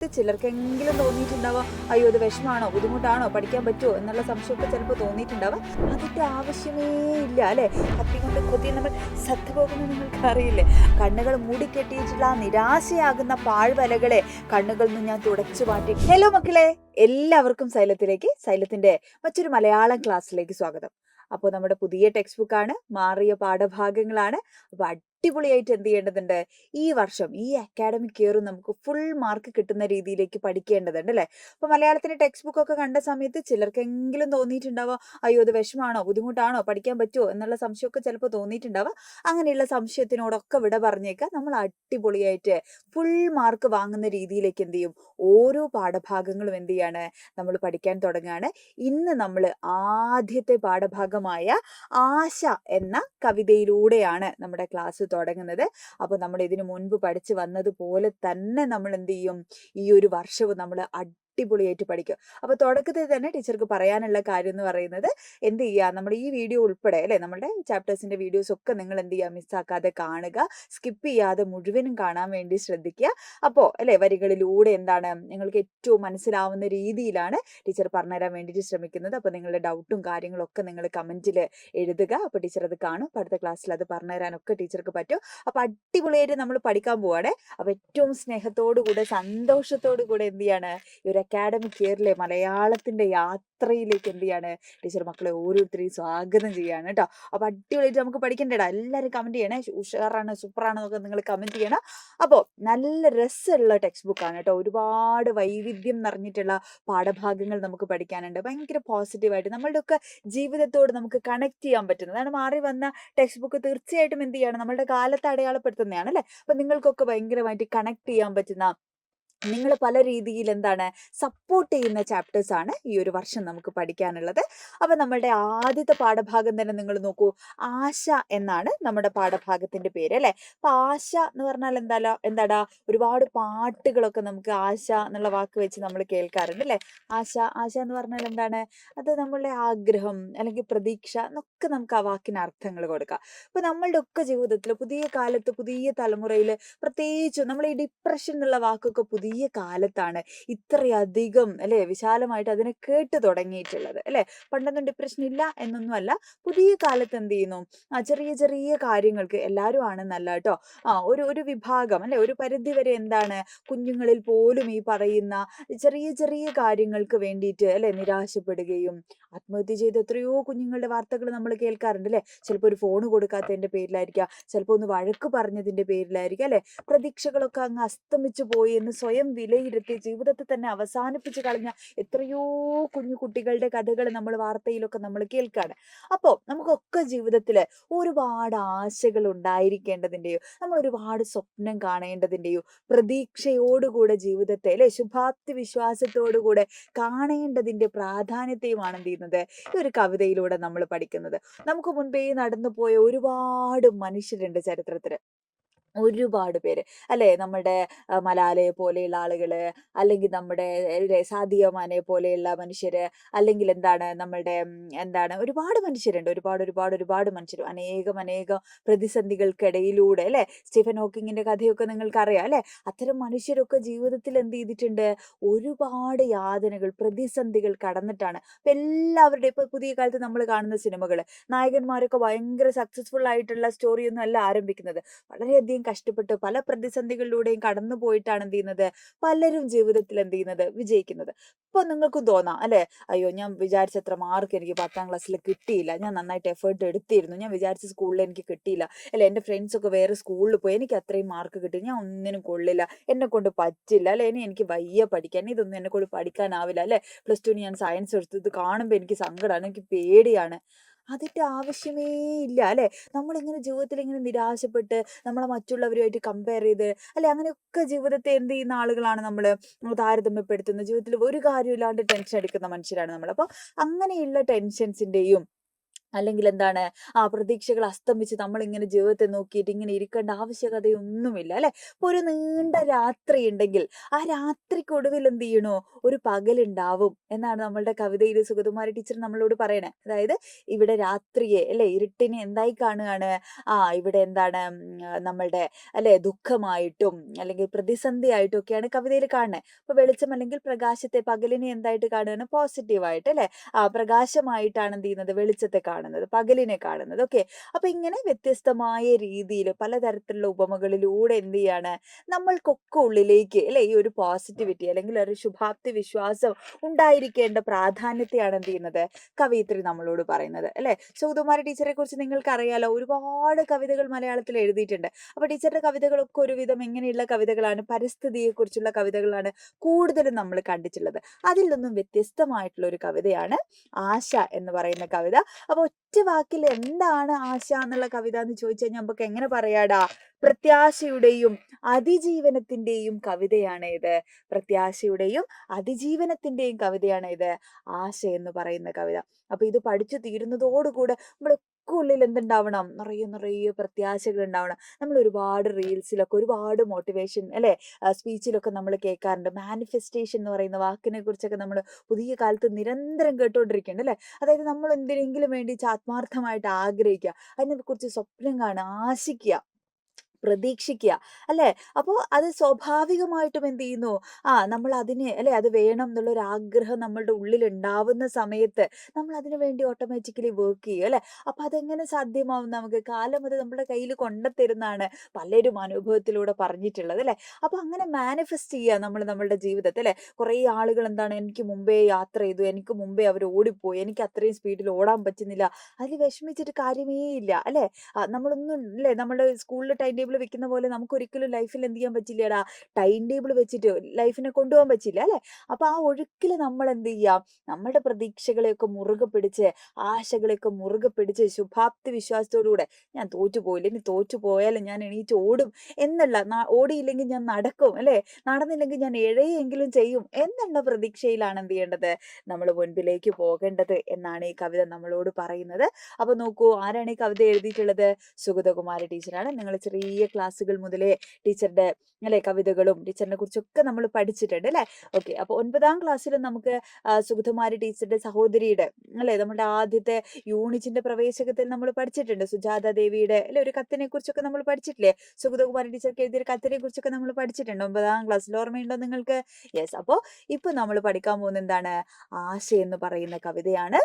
ചിലർക്കെങ്കിലും തോന്നിയിട്ടുണ്ടാവാം, അയ്യോ ഇത് വിഷമാണോ ബുദ്ധിമുട്ടാണോ പഠിക്കാൻ പറ്റുമോ എന്നുള്ള സംശയമൊക്കെ ചിലപ്പോൾ തോന്നിയിട്ടുണ്ടാവാം. അതിൻ്റെ ആവശ്യമേ ഇല്ല അല്ലേ. കത്തി കൊണ്ട് കൊത്തി നമ്മൾ സത്ത് പോകുന്നത് നിങ്ങൾക്ക് അറിയില്ലേ. കണ്ണുകൾ മൂടിക്കെട്ടിയിട്ടുള്ള ആ നിരാശയാകുന്ന പാഴ്വലകളെ കണ്ണുകളിൽ നിന്ന് ഞാൻ തുടച്ചു മാറ്റി. ഹലോ മക്കളെ, എല്ലാവർക്കും സൈലത്തിന്റെ മറ്റൊരു മലയാളം ക്ലാസ്സിലേക്ക് സ്വാഗതം. അപ്പോൾ നമ്മുടെ പുതിയ ടെക്സ്റ്റ് ബുക്കാണ്, മാറിയ പാഠഭാഗങ്ങളാണ്. അപ്പോൾ അടിപൊളിയായിട്ട് എന്ത് ചെയ്യേണ്ടതുണ്ട്, ഈ വർഷം ഈ അക്കാഡമിക് ഇയർ നമുക്ക് ഫുൾ മാർക്ക് കിട്ടുന്ന രീതിയിലേക്ക് പഠിക്കേണ്ടതുണ്ട് അല്ലേ. അപ്പോൾ മലയാളത്തിന്റെ ടെക്സ്റ്റ് ബുക്കൊക്കെ കണ്ട സമയത്ത് ചിലർക്കെങ്കിലും തോന്നിയിട്ടുണ്ടാവാം, അയ്യോ ഇത് വിഷമാണോ ബുദ്ധിമുട്ടാണോ പഠിക്കാൻ പറ്റുമോ എന്നുള്ള സംശയമൊക്കെ ചിലപ്പോൾ തോന്നിയിട്ടുണ്ടാവാം. അങ്ങനെയുള്ള സംശയത്തിനോടൊക്കെ വിട പറഞ്ഞേക്കാം. നമ്മൾ അടിപൊളിയായിട്ട് ഫുൾ മാർക്ക് വാങ്ങുന്ന രീതിയിലേക്ക് എന്ത് ചെയ്യും, ഓരോ പാഠഭാഗങ്ങളും എന്ത് ചെയ്യാണ്, നമ്മൾ പഠിക്കാൻ തുടങ്ങുകയാണ്. ഇന്ന് നമ്മൾ ആദ്യത്തെ പാഠഭാഗമായ ആശ എന്ന കവിതയിലൂടെയാണ് നമ്മുടെ ക്ലാസ് തുടങ്ങുന്നത്. അപ്പോൾ നമ്മൾ ഇതിനു മുൻപ് പഠിച്ചു വന്നതുപോലെ തന്നെ നമ്മൾ എന്ത് ചെയ്യും, ഈ ഒരു വർഷവും നമ്മൾ അടിപൊളിയായിട്ട് പഠിക്കും. അപ്പോൾ തുടക്കത്തിൽ തന്നെ ടീച്ചർക്ക് പറയാനുള്ള കാര്യം എന്ന് പറയുന്നത്, എന്ത് ചെയ്യുക, നമ്മുടെ ഈ വീഡിയോ ഉൾപ്പെടെ അല്ലേ, നമ്മുടെ ചാപ്റ്റേഴ്സിന്റെ വീഡിയോസ് ഒക്കെ നിങ്ങൾ എന്ത് ചെയ്യുക, മിസ്സാക്കാതെ കാണുക, സ്കിപ്പ് ചെയ്യാതെ മുഴുവനും കാണാൻ വേണ്ടി ശ്രദ്ധിക്കുക. അപ്പോൾ അല്ലേ, വരികളിലൂടെ എന്താണ് നിങ്ങൾക്ക് ഏറ്റവും മനസ്സിലാവുന്ന രീതിയിലാണ് ടീച്ചർ പറഞ്ഞുതരാൻ വേണ്ടിയിട്ട് ശ്രമിക്കുന്നത്. അപ്പോൾ നിങ്ങളുടെ ഡൗട്ടും കാര്യങ്ങളൊക്കെ നിങ്ങൾ കമന്റിൽ എഴുതുക. അപ്പോൾ ടീച്ചർ അത് കാണും. അപ്പോൾ അടുത്ത ക്ലാസ്സിൽ അത് പറഞ്ഞുതരാനൊക്കെ ടീച്ചർക്ക് പറ്റും. അപ്പോൾ അടിപൊളിയായിട്ട് നമ്മൾ പഠിക്കാൻ പോവാണ്. അപ്പോൾ ഏറ്റവും സ്നേഹത്തോടു കൂടെ സന്തോഷത്തോടു കൂടെ എന്ത് ചെയ്യാണ്, ഈ ഒരു അക്കാഡമിക് ഇയറിലെ മലയാളത്തിന്റെ യാത്രയിലേക്ക് എന്ത് ചെയ്യാണ്, ടീച്ചർ മക്കളെ ഓരോരുത്തരെയും സ്വാഗതം ചെയ്യാണ് കേട്ടോ. അപ്പൊ അടിപൊളിയായിട്ട് നമുക്ക് പഠിക്കണ്ടേടാ. എല്ലാവരും കമന്റ് ചെയ്യണേ, ഉഷാറാണ് സൂപ്പറാണെന്നൊക്കെ നിങ്ങൾ കമന്റ് ചെയ്യണം. അപ്പോൾ നല്ല രസമുള്ള ടെക്സ്റ്റ് ബുക്കാണ് കേട്ടോ. ഒരുപാട് വൈവിധ്യം നിറഞ്ഞിട്ടുള്ള പാഠഭാഗങ്ങൾ നമുക്ക് പഠിക്കാനുണ്ട്. ഭയങ്കര പോസിറ്റീവായിട്ട് നമ്മളുടെ ഒക്കെ ജീവിതത്തോട് നമുക്ക് കണക്ട് ചെയ്യാൻ പറ്റുന്നതാണ്. മാറി വന്ന ടെക്സ്റ്റ് ബുക്ക് തീർച്ചയായിട്ടും എന്ത് ചെയ്യണം, നമ്മളുടെ കാലത്ത് അടയാളപ്പെടുത്തുന്നതാണ് അല്ലേ. അപ്പൊ നിങ്ങൾക്കൊക്കെ ഭയങ്കരമായിട്ട് കണക്ട് ചെയ്യാൻ പറ്റുന്ന, നിങ്ങൾ പല രീതിയിൽ എന്താണ് സപ്പോർട്ട് ചെയ്യുന്ന ചാപ്റ്റേഴ്സ് ആണ് ഈ ഒരു വർഷം നമുക്ക് പഠിക്കാനുള്ളത്. അപ്പൊ നമ്മളുടെ ആദ്യത്തെ പാഠഭാഗം തന്നെ നിങ്ങൾ നോക്കൂ. ആശ എന്നാണ് നമ്മുടെ പാഠഭാഗത്തിന്റെ പേര് അല്ലെ. അപ്പൊ ആശ എന്ന് പറഞ്ഞാൽ എന്താടാ, ഒരുപാട് പാട്ടുകളൊക്കെ നമുക്ക് ആശ എന്നുള്ള വാക്ക് വെച്ച് നമ്മൾ കേൾക്കാറുണ്ട് അല്ലെ. ആശ ആശ എന്ന് പറഞ്ഞാൽ എന്താണ്, അത് നമ്മളുടെ ആഗ്രഹം അല്ലെങ്കിൽ പ്രതീക്ഷ എന്നൊക്കെ നമുക്ക് ആ വാക്കിന് അർത്ഥങ്ങൾ കൊടുക്കാം. അപ്പൊ നമ്മളുടെ ഒക്കെ ജീവിതത്തിൽ പുതിയ കാലത്ത് പുതിയ തലമുറയിൽ പ്രത്യേകിച്ചും നമ്മൾ ഈ ഡിപ്രഷൻ എന്നുള്ള വാക്കൊക്കെ പുതിയ കാലത്താണ് ഇത്രയധികം അല്ലെ വിശാലമായിട്ട് അതിനെ കേട്ട് തുടങ്ങിയിട്ടുള്ളത് അല്ലെ. പണ്ടൊന്നും ഡിപ്രഷൻ ഇല്ല എന്നൊന്നും അല്ല. പുതിയ കാലത്ത് എന്ത് ചെയ്യുന്നു, ചെറിയ ചെറിയ കാര്യങ്ങൾക്ക്, എല്ലാവരും ആണെന്നല്ല കേട്ടോ, ഒരു ഒരു വിഭാഗം അല്ലെ, ഒരു പരിധി വരെ എന്താണ്, കുഞ്ഞുങ്ങളിൽ പോലും ഈ പറയുന്ന ചെറിയ ചെറിയ കാര്യങ്ങൾക്ക് വേണ്ടിയിട്ട് അല്ലെ നിരാശപ്പെടുകയും ആത്മഹത്യ ചെയ്ത് എത്രയോ കുഞ്ഞുങ്ങളുടെ വാർത്തകൾ നമ്മൾ കേൾക്കാറുണ്ട് അല്ലെ. ചിലപ്പോൾ ഒരു ഫോൺ കൊടുക്കാത്തതിന്റെ പേരിലായിരിക്കാം, ചിലപ്പോൾ ഒന്ന് വഴക്ക് പറഞ്ഞതിന്റെ പേരിലായിരിക്കും അല്ലെ. പ്രതീക്ഷകളൊക്കെ അങ്ങ് അസ്തമിച്ചു പോയി എന്ന് സ്വയം വിലയിരുത്തി ജീവിതത്തെ തന്നെ അവസാനിപ്പിച്ച് കളഞ്ഞ എത്രയോ കുഞ്ഞു കുട്ടികളുടെ കഥകൾ നമ്മൾ വാർത്തയിലൊക്കെ നമ്മൾ കേൾക്കാണ്. അപ്പോൾ നമുക്കൊക്കെ ജീവിതത്തില് ഒരുപാട് ആശകൾ ഉണ്ടായിരിക്കേണ്ടതിൻ്റെയോ നമ്മൾ ഒരുപാട് സ്വപ്നം കാണേണ്ടതിൻ്റെയോ പ്രതീക്ഷയോടുകൂടെ ജീവിതത്തെ അല്ലെ ശുഭാപ്തി വിശ്വാസത്തോടുകൂടെ കാണേണ്ടതിന്റെ പ്രാധാന്യത്തെയുമാണ് എന്ത് ചെയ്യുന്നത്, ഈ ഒരു കവിതയിലൂടെ നമ്മൾ പഠിക്കുന്നത്. നമുക്ക് മുൻപേ നടന്നു പോയ ഒരുപാട് മനുഷ്യരുണ്ട് ചരിത്രത്തില്, ഒരുപാട് പേര് അല്ലെ. നമ്മുടെ മലാലയെ പോലെയുള്ള ആളുകള്, അല്ലെങ്കിൽ നമ്മുടെ സാദിയ മാനെ പോലെയുള്ള മനുഷ്യര്, അല്ലെങ്കിൽ എന്താണ് നമ്മളുടെ എന്താണ് ഒരുപാട് മനുഷ്യരുണ്ട്, ഒരുപാട് മനുഷ്യർ, അനേകം പ്രതിസന്ധികൾക്കിടയിലൂടെ അല്ലെ. സ്റ്റീഫൻ ഹോക്കിങ്ങിന്റെ കഥയൊക്കെ നിങ്ങൾക്ക് അറിയാം അല്ലെ. അത്തരം മനുഷ്യരൊക്കെ ജീവിതത്തിൽ എന്ത് ചെയ്തിട്ടുണ്ട്, ഒരുപാട് യാതനകൾ പ്രതിസന്ധികൾ കടന്നിട്ടാണ്. അപ്പൊ എല്ലാവരുടെയും ഇപ്പൊ പുതിയ കാലത്ത് നമ്മൾ കാണുന്ന സിനിമകള്, നായകന്മാരൊക്കെ ഭയങ്കര സക്സസ്ഫുൾ ആയിട്ടുള്ള സ്റ്റോറിയൊന്നും അല്ല ആരംഭിക്കുന്നത്. വളരെയധികം കഷ്ടപ്പെട്ട് പല പ്രതിസന്ധികളിലൂടെയും കടന്നു പോയിട്ടാണ് എന്ത് ചെയ്യുന്നത്, പലരും ജീവിതത്തിൽ എന്ത് ചെയ്യുന്നത്, വിജയിക്കുന്നത്. ഇപ്പൊ നിങ്ങൾക്കും തോന്നാം അല്ലെ, അയ്യോ ഞാൻ വിചാരിച്ചത്ര മാർക്ക് എനിക്ക് 10ാം ക്ലാസ്സിൽ കിട്ടിയില്ല, ഞാൻ നന്നായിട്ട് എഫേർട്ട് എടുത്തിരുന്നു, ഞാൻ വിചാരിച്ച സ്കൂളിൽ എനിക്ക് കിട്ടിയില്ല അല്ലെ, എൻ്റെ ഫ്രണ്ട്സ് ഒക്കെ വേറെ സ്കൂളിൽ പോയി, എനിക്ക് അത്രയും മാർക്ക് കിട്ടി, ഞാൻ ഒന്നിനും കൊള്ളില്ല, എന്നെ കൊണ്ട് പറ്റില്ല അല്ലെ, എനിക്ക് വയ്യ പഠിക്കാൻ, ഇതൊന്നും എന്നെ കൊണ്ട് പഠിക്കാനാവില്ല അല്ലെ, +2 ഞാൻ സയൻസ് എടുത്തത് കാണുമ്പോൾ എനിക്ക് സങ്കടമാണ്, എനിക്ക് പേടിയാണ്. അതിന്റെ ആവശ്യമേ ഇല്ല അല്ലെ. നമ്മളിങ്ങനെ ജീവിതത്തിൽ ഇങ്ങനെ നിരാശപ്പെട്ട് നമ്മളെ മറ്റുള്ളവരുമായിട്ട് കമ്പയർ ചെയ്ത് അല്ലെ, അങ്ങനെയൊക്കെ ജീവിതത്തെ എന്ത് ചെയ്യുന്ന ആളുകളാണ് നമ്മൾ, താരതമ്യപ്പെടുത്തുന്ന, ജീവിതത്തിൽ ഒരു കാര്യമില്ലാണ്ട് ടെൻഷൻ എടുക്കുന്ന മനുഷ്യരാണ് നമ്മൾ. അപ്പോൾ അങ്ങനെയുള്ള ടെൻഷൻസിന്റെയും അല്ലെങ്കിൽ എന്താണ് പ്രതീക്ഷകൾ അസ്തമിച്ച് നമ്മളിങ്ങനെ ജീവിതത്തെ നോക്കിയിട്ട് ഇങ്ങനെ ഇരിക്കേണ്ട ആവശ്യകതയൊന്നുമില്ല അല്ലെ. ഇപ്പൊ ഒരു നീണ്ട രാത്രി ഉണ്ടെങ്കിൽ ആ രാത്രിക്കൊടുവിൽ എന്ത് ചെയ്യണോ, ഒരു പകലുണ്ടാവും എന്നാണ് നമ്മളുടെ കവിതയിൽ സുഗതകുമാരി ടീച്ചർ നമ്മളോട് പറയണേ. അതായത് ഇവിടെ രാത്രിയെ അല്ലെ, ഇരുട്ടിനെ എന്തായി കാണുകയാണ്, ഇവിടെ എന്താണ് നമ്മളുടെ അല്ലെ ദുഃഖമായിട്ടും അല്ലെങ്കിൽ പ്രതിസന്ധി ആയിട്ടും ഒക്കെയാണ് കവിതയിൽ കാണുന്നത്. അപ്പൊ വെളിച്ചം അല്ലെങ്കിൽ പ്രകാശത്തെ, പകലിനെ എന്തായിട്ട് കാണുകയാണ്, പോസിറ്റീവായിട്ട് അല്ലെ, പ്രകാശമായിട്ടാണ് എന്ത് ചെയ്യുന്നത്, വെളിച്ചത്തെ കാണുന്നത്, പകലിനെ കാണുന്നത്. ഓക്കെ. അപ്പൊ ഇങ്ങനെ വ്യത്യസ്തമായ രീതിയിൽ പലതരത്തിലുള്ള ഉപമകളിലൂടെ എന്ത് ചെയ്യാണ്, നമ്മൾക്കൊക്കെ ഉള്ളിലേക്ക് അല്ലെ ഈ ഒരു പോസിറ്റിവിറ്റി അല്ലെങ്കിൽ ഒരു ശുഭാപ്തി വിശ്വാസം ഉണ്ടായിരിക്കേണ്ട പ്രാധാന്യത്തെയാണ് എന്ത് ചെയ്യുന്നത്, കവയിത്രി നമ്മളോട് പറയുന്നത് അല്ലെ. സുഗതകുമാരി ടീച്ചറെ കുറിച്ച് നിങ്ങൾക്ക് അറിയാലോ, ഒരുപാട് കവിതകൾ മലയാളത്തിൽ എഴുതിയിട്ടുണ്ട്. അപ്പൊ ടീച്ചറുടെ കവിതകളൊക്കെ ഒരുവിധം എങ്ങനെയുള്ള കവിതകളാണ്, പരിസ്ഥിതിയെ കുറിച്ചുള്ള കവിതകളാണ് കൂടുതലും നമ്മൾ കണ്ടിട്ടുള്ളത്. അതിൽ നിന്നും വ്യത്യസ്തമായിട്ടുള്ള ഒരു കവിതയാണ് ആശ എന്ന് പറയുന്ന കവിത. അപ്പൊ ഒറ്റ വാക്കിൽ എന്താണ് ആശ എന്നുള്ള കവിത എന്ന് ചോദിച്ചു കഴിഞ്ഞാൽ നമുക്ക് എങ്ങനെ പറയാടാ, പ്രത്യാശയുടെയും അതിജീവനത്തിന്റെയും കവിതയാണ് ഇത്. പ്രത്യാശയുടെയും അതിജീവനത്തിന്റെയും കവിതയാണ് ഇത്, ആശ എന്ന് പറയുന്ന കവിത. അപ്പൊ ഇത് പഠിച്ചു തീരുന്നതോടുകൂടെ നമ്മുടെ ഉള്ളിൽ എന്തുണ്ടാവണം, നിറയെ നിറയെ പ്രത്യാശകൾ ഉണ്ടാവണം. നമ്മൾ ഒരുപാട് റീൽസിലൊക്കെ ഒരുപാട് മോട്ടിവേഷൻ അല്ലെ, സ്പീച്ചിലൊക്കെ നമ്മൾ കേൾക്കാറുണ്ട്. മാനിഫെസ്റ്റേഷൻ എന്ന് പറയുന്ന വാക്കിനെ കുറിച്ചൊക്കെ നമ്മൾ പുതിയ കാലത്ത് നിരന്തരം കേട്ടുകൊണ്ടിരിക്കുന്നുണ്ട് അല്ലെ. അതായത് നമ്മൾ എന്തിനെങ്കിലും വേണ്ടി ആത്മാർത്ഥമായിട്ട് ആഗ്രഹിക്കുക, അതിനെ കുറിച്ച് സ്വപ്നം കാണുക, ആശിക്കുക, പ്രതീക്ഷിക്കുക അല്ലെ. അപ്പോൾ അത് സ്വാഭാവികമായിട്ടും എന്ത് ചെയ്യുന്നു, നമ്മൾ അതിന് അല്ലെ അത് വേണം എന്നുള്ള ഒരു ആഗ്രഹം നമ്മളുടെ ഉള്ളിൽ ഉണ്ടാവുന്ന സമയത്ത് നമ്മൾ അതിനു വേണ്ടി ഓട്ടോമാറ്റിക്കലി വർക്ക് ചെയ്യും അല്ലെ. അപ്പൊ അതെങ്ങനെ സാധ്യമാവും, നമുക്ക് കാലം അത് നമ്മുടെ കയ്യിൽ കൊണ്ടുത്തരുന്നതാണ് പലരും അനുഭവത്തിലൂടെ പറഞ്ഞിട്ടുള്ളത് അല്ലെ. അപ്പൊ അങ്ങനെ മാനിഫെസ്റ്റ് ചെയ്യുക നമ്മൾ നമ്മളുടെ ജീവിതത്തിൽ അല്ലെ. കുറെ ആളുകൾ എന്താണ്, എനിക്ക് മുമ്പേ യാത്ര ചെയ്തു, എനിക്ക് മുമ്പേ അവർ ഓടിപ്പോയി, എനിക്ക് അത്രയും സ്പീഡിൽ ഓടാൻ പറ്റുന്നില്ല, അതിൽ വിഷമിച്ചിട്ട് കാര്യമേ ഇല്ല അല്ലെ. നമ്മളൊന്നും അല്ലെ, നമ്മുടെ സ്കൂളിൽ ടൈം ടേബിൾ വെക്കുന്ന പോലെ നമുക്ക് ഒരിക്കലും ലൈഫിൽ എന്ത് ചെയ്യാൻ പറ്റില്ലടാ, ടൈം ടേബിൾ വെച്ചിട്ട് ലൈഫിനെ കൊണ്ടുപോകാൻ പറ്റില്ല അല്ലെ. അപ്പൊ ആ ഒഴുക്കിൽ നമ്മൾ എന്ത് ചെയ്യാം, നമ്മുടെ പ്രതീക്ഷകളെയൊക്കെ മുറുകെ പിടിച്ച്, ആശകളെയൊക്കെ മുറുകെ പിടിച്ച്, ശുഭാപ്തി വിശ്വാസത്തോടുകൂടെ ഞാൻ തോറ്റുപോയില്ല, ഇനി തോറ്റുപോയാലും ഞാൻ എണീറ്റ് ഓടും എന്നുള്ള, ഓടിയില്ലെങ്കിൽ ഞാൻ നടക്കും അല്ലെ, നടന്നില്ലെങ്കിൽ ഞാൻ എഴയെങ്കിലും ചെയ്യും എന്നുള്ള പ്രതീക്ഷയിലാണ് എന്ത് ചെയ്യേണ്ടത്, നമ്മൾ മുൻപിലേക്ക് പോകേണ്ടത് എന്നാണ് ഈ കവിത നമ്മളോട് പറയുന്നത്. അപ്പൊ നോക്കൂ, ആരാണ് ഈ കവിത എഴുതിയിട്ടുള്ളത്, സുഗതകുമാരി ടീച്ചറാണ്. നിങ്ങൾ ചെറിയ ക്ലാസ്സുകൾ മുതലേ ടീച്ചറുടെ അല്ലെ കവിതകളും ടീച്ചറിനെ കുറിച്ചൊക്കെ നമ്മൾ പഠിച്ചിട്ടുണ്ട് അല്ലെ. ഓക്കെ. അപ്പൊ 9ാം ക്ലാസ്സിൽ നമുക്ക് സുഗതകുമാരി ടീച്ചറുടെ സഹോദരിയുടെ അല്ലെ, നമ്മുടെ ആദ്യത്തെ യൂണിറ്റിന്റെ പ്രവേശകത്തിൽ നമ്മൾ പഠിച്ചിട്ടുണ്ട്. സുജാത ദേവിയുടെ അല്ലെ ഒരു കത്തിനെ കുറിച്ചൊക്കെ നമ്മൾ പഠിച്ചിട്ടില്ലേ, സുഗതകുമാരി ടീച്ചർക്ക് എഴുതിയ കത്തിനെ കുറിച്ചൊക്കെ നമ്മൾ പഠിച്ചിട്ടുണ്ട് 9ാം ക്ലാസ്സിൽ. ഓർമ്മയുണ്ടോ നിങ്ങൾക്ക്? യെസ്. അപ്പോ ഇപ്പൊ നമ്മൾ പഠിക്കാൻ പോകുന്ന എന്താണ്, ആശ എന്ന് പറയുന്ന കവിതയാണ്.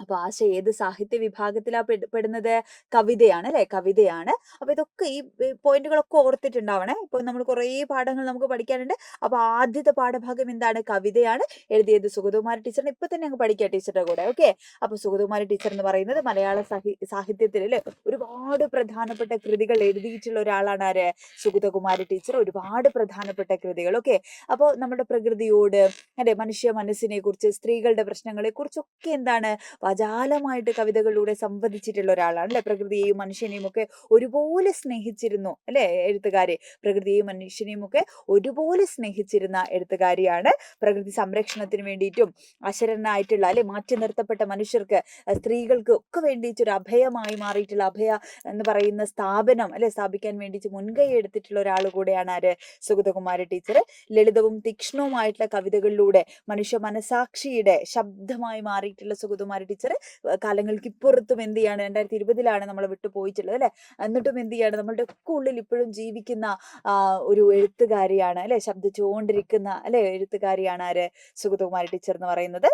അപ്പൊ ആശ ഏത് സാഹിത്യ വിഭാഗത്തിലാ പെടുന്നത്, കവിതയാണ് അല്ലെ, കവിതയാണ്. അപ്പൊ ഇതൊക്കെ ഈ പോയിന്റുകളൊക്കെ ഓർത്തിട്ടുണ്ടാവണേ. ഇപ്പൊ നമ്മൾ കുറേ പാഠങ്ങൾ നമുക്ക് പഠിക്കാനുണ്ട്. അപ്പൊ ആദ്യത്തെ പാഠഭാഗം എന്താണ്, കവിതയാണ്. എഴുതിയത് സുഗതകുമാരി ടീച്ചറിന്. ഇപ്പൊ തന്നെ അങ്ങ് പഠിക്കുക ടീച്ചറുടെ കൂടെ. ഓക്കെ. അപ്പൊ സുഗതകുമാരി ടീച്ചർ എന്ന് പറയുന്നത് മലയാള സാഹിത്യത്തിൽ അല്ലെ ഒരുപാട് പ്രധാനപ്പെട്ട കൃതികൾ എഴുതിയിട്ടുള്ള ഒരാളാണ് ആര്, സുഗതകുമാരി ടീച്ചർ. ഒരുപാട് പ്രധാനപ്പെട്ട കൃതികൾ. ഓക്കെ. അപ്പോൾ നമ്മുടെ പ്രകൃതിയോട് അല്ലെ, മനുഷ്യ മനസ്സിനെ കുറിച്ച്, സ്ത്രീകളുടെ പ്രശ്നങ്ങളെ കുറിച്ചൊക്കെ എന്താണ് വാചാലമായിട്ട് കവിതകളിലൂടെ സംവദിച്ചിട്ടുള്ള ഒരാളാണ് അല്ലെ. പ്രകൃതിയെയും മനുഷ്യനെയും ഒക്കെ ഒരുപോലെ സ്നേഹിച്ചിരുന്നു അല്ലെ എഴുത്തുകാരി. പ്രകൃതിയെയും മനുഷ്യനെയും ഒക്കെ ഒരുപോലെ സ്നേഹിച്ചിരുന്ന എഴുത്തുകാരിയാണ്. പ്രകൃതി സംരക്ഷണത്തിന് വേണ്ടിയിട്ടും അശരണായിട്ടുള്ള അല്ലെ മാറ്റി നിർത്തപ്പെട്ട മനുഷ്യർക്ക്, സ്ത്രീകൾക്ക് ഒക്കെ വേണ്ടിയിട്ട് ഒരു അഭയമായി മാറിയിട്ടുള്ള അഭയ എന്ന് പറയുന്ന സ്ഥാപനം അല്ലെ സ്ഥാപിക്കാൻ വേണ്ടിയിട്ട് മുൻകൈ എടുത്തിട്ടുള്ള ഒരാൾ കൂടെയാണ് ആര്, സുഗതകുമാരി ടീച്ചർ. ലളിതവും തീക്ഷ്ണവുമായിട്ടുള്ള കവിതകളിലൂടെ മനുഷ്യ മനസാക്ഷിയുടെ ശബ്ദമായി മാറിയിട്ടുള്ള സുഗതകുമാരി ടീച്ചർ കാലങ്ങൾക്ക് ഇപ്പുറത്തും എന്ത് ചെയ്യാണ്, 2020 നമ്മൾ വിട്ടു പോയിട്ടുള്ളത് അല്ലെ. എന്നിട്ടും എന്ത് ചെയ്യാണ്, നമ്മളുടെ ഒക്കെ ഉള്ളിൽ ഇപ്പോഴും ജീവിക്കുന്ന ഒരു എഴുത്തുകാരിയാണ് അല്ലെ, ശബ്ദിച്ചുകൊണ്ടിരിക്കുന്ന അല്ലെ എഴുത്തുകാരിയാണ് ആര്, സുഗതകുമാരി ടീച്ചർ എന്ന് പറയുന്നത്.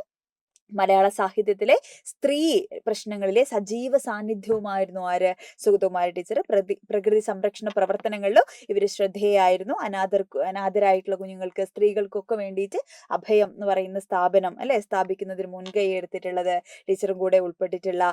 മലയാള സാഹിത്യത്തിലെ സ്ത്രീ പ്രശ്നങ്ങളിലെ സജീവ സാന്നിധ്യവുമായിരുന്നു ആര്, സുഗതകുമാരി ടീച്ചർ. പ്രകൃതി സംരക്ഷണ പ്രവർത്തനങ്ങളിലും ഇവര് ശ്രദ്ധേയായിരുന്നു. അനാഥരായിട്ടുള്ള കുഞ്ഞുങ്ങൾക്ക്, സ്ത്രീകൾക്കൊക്കെ വേണ്ടിയിട്ട് അഭയം എന്ന് പറയുന്ന സ്ഥാപനം അല്ലെ സ്ഥാപിക്കുന്നതിന് മുൻകൈ എടുത്തിട്ടുള്ളത് ടീച്ചറും കൂടെ ഉൾപ്പെട്ടിട്ടുള്ള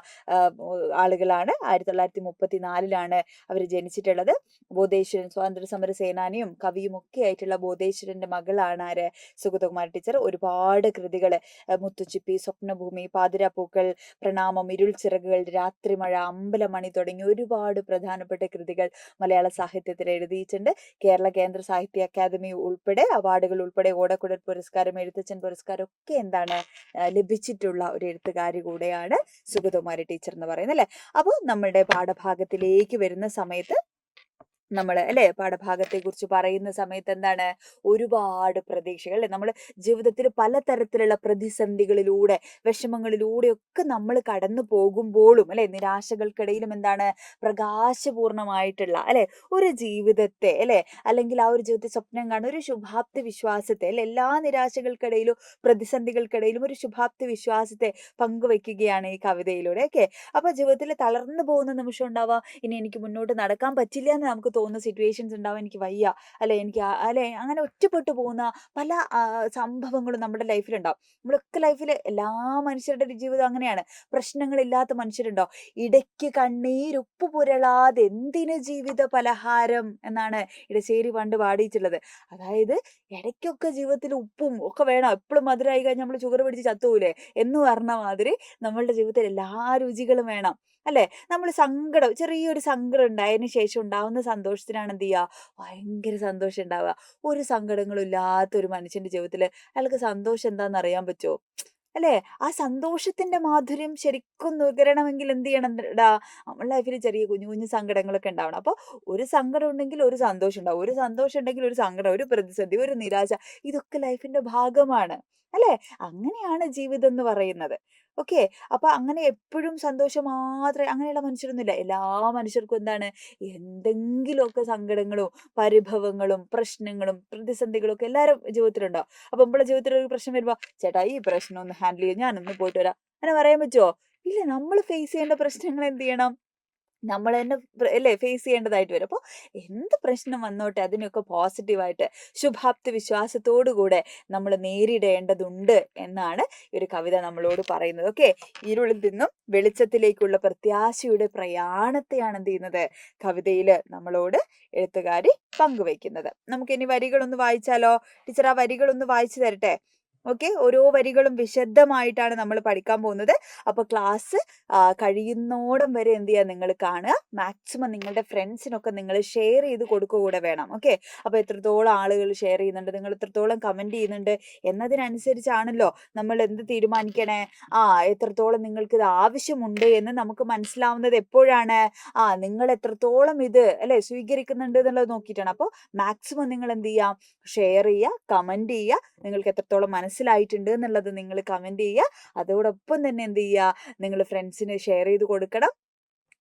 ആളുകളാണ്. 1934 അവർ ജനിച്ചിട്ടുള്ളത്. ബോധേശ്വരൻ സ്വാതന്ത്ര്യ സമര സേനാനിയും കവിയും ഒക്കെ ആയിട്ടുള്ള ബോധേശ്വരന്റെ മകളാണ് ആര്, സുഗതകുമാരി ടീച്ചർ. ഒരുപാട് കൃതികൾ, മുത്തുച്ചിപ്പി, സ്വപ്നഭൂമി, പാതിരാപ്പൂക്കൾ, പ്രണാമം, ഇരുൾ ചിറകുകൾ, രാത്രിമഴ, അമ്പലമണി തുടങ്ങി ഒരുപാട് പ്രധാനപ്പെട്ട കൃതികൾ മലയാള സാഹിത്യത്തിൽ എഴുതിയിട്ടുണ്ട്. കേരള കേന്ദ്ര സാഹിത്യ അക്കാദമി ഉൾപ്പെടെ അവാർഡുകൾ ഉൾപ്പെടെ ഓടക്കുഴൽ പുരസ്കാരം, എഴുത്തച്ഛൻ പുരസ്കാരം ഒക്കെ എന്താണ് ലഭിച്ചിട്ടുള്ള ഒരു എഴുത്തുകാരി കൂടെയാണ് സുഗതകുമാരി ടീച്ചർ എന്ന് പറയുന്നത് അല്ലെ. അപ്പോൾ നമ്മളുടെ പാഠഭാഗത്തിലേക്ക് വരുന്ന സമയത്ത് നമ്മൾ അല്ലെ പാഠഭാഗത്തെ കുറിച്ച് പറയുന്ന സമയത്ത് എന്താണ് ഒരുപാട് പ്രതീക്ഷകൾ അല്ലെ. നമ്മൾ ജീവിതത്തിൽ പലതരത്തിലുള്ള പ്രതിസന്ധികളിലൂടെ വിഷമങ്ങളിലൂടെ ഒക്കെ നമ്മൾ കടന്നു പോകുമ്പോഴും അല്ലെ നിരാശകൾക്കിടയിലും എന്താണ് പ്രകാശപൂർണമായിട്ടുള്ള അല്ലെ ഒരു ജീവിതത്തെ അല്ലെ അല്ലെങ്കിൽ ആ ഒരു ജീവിതത്തെ സ്വപ്നം കാണുന്ന ഒരു ശുഭാപ്തി വിശ്വാസത്തെ അല്ലെ എല്ലാ നിരാശകൾക്കിടയിലും പ്രതിസന്ധികൾക്കിടയിലും ഒരു ശുഭാപ്തി വിശ്വാസത്തെ പങ്കുവെക്കുകയാണ് ഈ കവിതയിലൂടെ. ഓക്കെ, അപ്പൊ ജീവിതത്തിൽ തളർന്നു പോകുന്ന നിമിഷം ഉണ്ടാവാം, ഇനി എനിക്ക് മുന്നോട്ട് നടക്കാൻ പറ്റില്ല എന്ന് നമുക്ക് തോന്നുന്ന സിറ്റുവേഷൻസ് ഉണ്ടാവും, എനിക്ക് വയ്യ അല്ലെ എനിക്ക് അല്ലെ അങ്ങനെ ഒറ്റപ്പെട്ടു പോകുന്ന പല സംഭവങ്ങളും നമ്മുടെ ലൈഫിലുണ്ടാവും. നമ്മളൊക്കെ ലൈഫിൽ എല്ലാ മനുഷ്യരുടെ ജീവിതം അങ്ങനെയാണ്, പ്രശ്നങ്ങളില്ലാത്ത മനുഷ്യരുണ്ടാവും. ഇടയ്ക്ക് കണ്ണീരുപ്പ് പുരളാതെ എന്തിന് ജീവിത പലഹാരം എന്നാണ് ഇടശ്ശേരി പണ്ട് പാടിയിട്ടുള്ളത്. അതായത് ഇടയ്ക്കൊക്കെ ജീവിതത്തിൽ ഉപ്പും ഒക്കെ വേണം, എപ്പോഴും മധുരമായി കഴിഞ്ഞാൽ നമ്മൾ ഷുഗർ പിടിച്ച് ചത്തൂലേ എന്ന് പറഞ്ഞ മാതിരി നമ്മളുടെ ജീവിതത്തിൽ എല്ലാ രുചികളും വേണം അല്ലെ. നമ്മൾ സങ്കടം ചെറിയൊരു സങ്കടം ഉണ്ടായതിനു ശേഷം ഉണ്ടാവുന്ന സന്തോഷത്തിനാണ് എന്ത് ചെയ്യുക ഭയങ്കര സന്തോഷം ഉണ്ടാവുക. ഒരു സങ്കടങ്ങളും ഇല്ലാത്ത ഒരു മനുഷ്യന്റെ ജീവിതത്തിൽ അയാൾക്ക് സന്തോഷം എന്താണെന്ന് അറിയാൻ പറ്റുമോ അല്ലെ. ആ സന്തോഷത്തിന്റെ മാധുര്യം ശരിക്കും നുകരണമെങ്കിൽ എന്ത് ചെയ്യണം നമ്മുടെ ലൈഫിൽ ചെറിയ കുഞ്ഞു കുഞ്ഞു സങ്കടങ്ങളൊക്കെ ഉണ്ടാവണം. അപ്പോൾ ഒരു സങ്കടം ഉണ്ടെങ്കിൽ ഒരു സന്തോഷം ഉണ്ടാവും, ഒരു സന്തോഷം ഉണ്ടെങ്കിൽ ഒരു സങ്കടം, ഒരു പ്രതിസന്ധി, ഒരു നിരാശ, ഇതൊക്കെ ലൈഫിന്റെ ഭാഗമാണ് അല്ലെ. അങ്ങനെയാണ് ജീവിതം എന്ന് പറയുന്നത്. ഓക്കെ, അപ്പൊ അങ്ങനെ എപ്പോഴും സന്തോഷം മാത്രമേ അങ്ങനെയുള്ള മനുഷ്യരൊന്നുമില്ല. എല്ലാ മനുഷ്യർക്കും എന്താണ് എന്തെങ്കിലുമൊക്കെ സങ്കടങ്ങളും പരിഭവങ്ങളും പ്രശ്നങ്ങളും പ്രതിസന്ധികളും ഒക്കെ എല്ലാവരും ജീവിതത്തിലുണ്ടാവും. അപ്പൊ നമ്മുടെ ജീവിതത്തിൽ ഒരു പ്രശ്നം വരുമ്പോ ചേട്ടാ ഈ പ്രശ്നം ഒന്ന് ഹാൻഡിൽ ചെയ്യാൻ ഞാനൊന്ന് പോയിട്ട് വരാം അങ്ങനെ പറയാൻ പറ്റുമോ? ഇല്ല. നമ്മൾ ഫേസ് ചെയ്യേണ്ട പ്രശ്നങ്ങൾ എന്ത് ചെയ്യണം, നമ്മൾ തന്നെ അല്ലേ ഫേസ് ചെയ്യേണ്ടതായിട്ട് വരും. അപ്പോൾ എന്ത് പ്രശ്നം വന്നോട്ടെ അതിനൊക്കെ പോസിറ്റീവായിട്ട് ശുഭാപ്തി വിശ്വാസത്തോടു കൂടെ നമ്മൾ നേരിടേണ്ടതുണ്ട് എന്നാണ് ഈ ഒരു കവിത നമ്മളോട് പറയുന്നത്. ഓക്കെ, ഇരുളിൽ നിന്നും വെളിച്ചത്തിലേക്കുള്ള പ്രത്യാശയുടെ പ്രയാണത്തെയാണ് എന്ത് ചെയ്യുന്നത് കവിതയിൽ നമ്മളോട് എഴുത്തുകാരി പങ്കുവയ്ക്കുന്നത്. നമുക്കിനി വരികളൊന്ന് വായിച്ചാലോ? ടീച്ചർ ആ വരികളൊന്ന് വായിച്ചു തരട്ടെ. ഓക്കെ, ഓരോ വരികളും വിശദമായിട്ടാണ് നമ്മൾ പഠിക്കാൻ പോകുന്നത്. അപ്പൊ ക്ലാസ് കഴിയുന്നോടം വരെ എന്ത് ചെയ്യുക നിങ്ങൾ കാണുക. മാക്സിമം നിങ്ങളുടെ ഫ്രണ്ട്സിനൊക്കെ നിങ്ങൾ ഷെയർ ചെയ്ത് കൊടുക്കുക കൂടെ വേണം. ഓക്കെ, അപ്പൊ എത്രത്തോളം ആളുകൾ ഷെയർ ചെയ്യുന്നുണ്ട്, നിങ്ങൾ എത്രത്തോളം കമന്റ് ചെയ്യുന്നുണ്ട് എന്നതിനനുസരിച്ചാണല്ലോ നമ്മൾ എന്ത് തീരുമാനിക്കണേ, എത്രത്തോളം നിങ്ങൾക്ക് ഇത് ആവശ്യമുണ്ട് എന്ന് നമുക്ക് മനസ്സിലാവുന്നത് എപ്പോഴാണ്, നിങ്ങൾ എത്രത്തോളം ഇത് അല്ലെ സ്വീകരിക്കുന്നുണ്ട് എന്നുള്ളത് നോക്കിയിട്ടാണ്. അപ്പോൾ മാക്സിമം നിങ്ങൾ എന്ത് ചെയ്യാം, ഷെയർ ചെയ്യുക, കമന്റ് ചെയ്യുക, നിങ്ങൾക്ക് എത്രത്തോളം മനസ്സിലായിട്ടുണ്ട് എന്നുള്ളത് നിങ്ങൾ കമന്റ് ചെയ്യുക. അതോടൊപ്പം തന്നെ എന്ത് ചെയ്യുക, നിങ്ങൾ ഫ്രണ്ട്സിന് ഷെയർ ചെയ്ത് കൊടുക്കണം.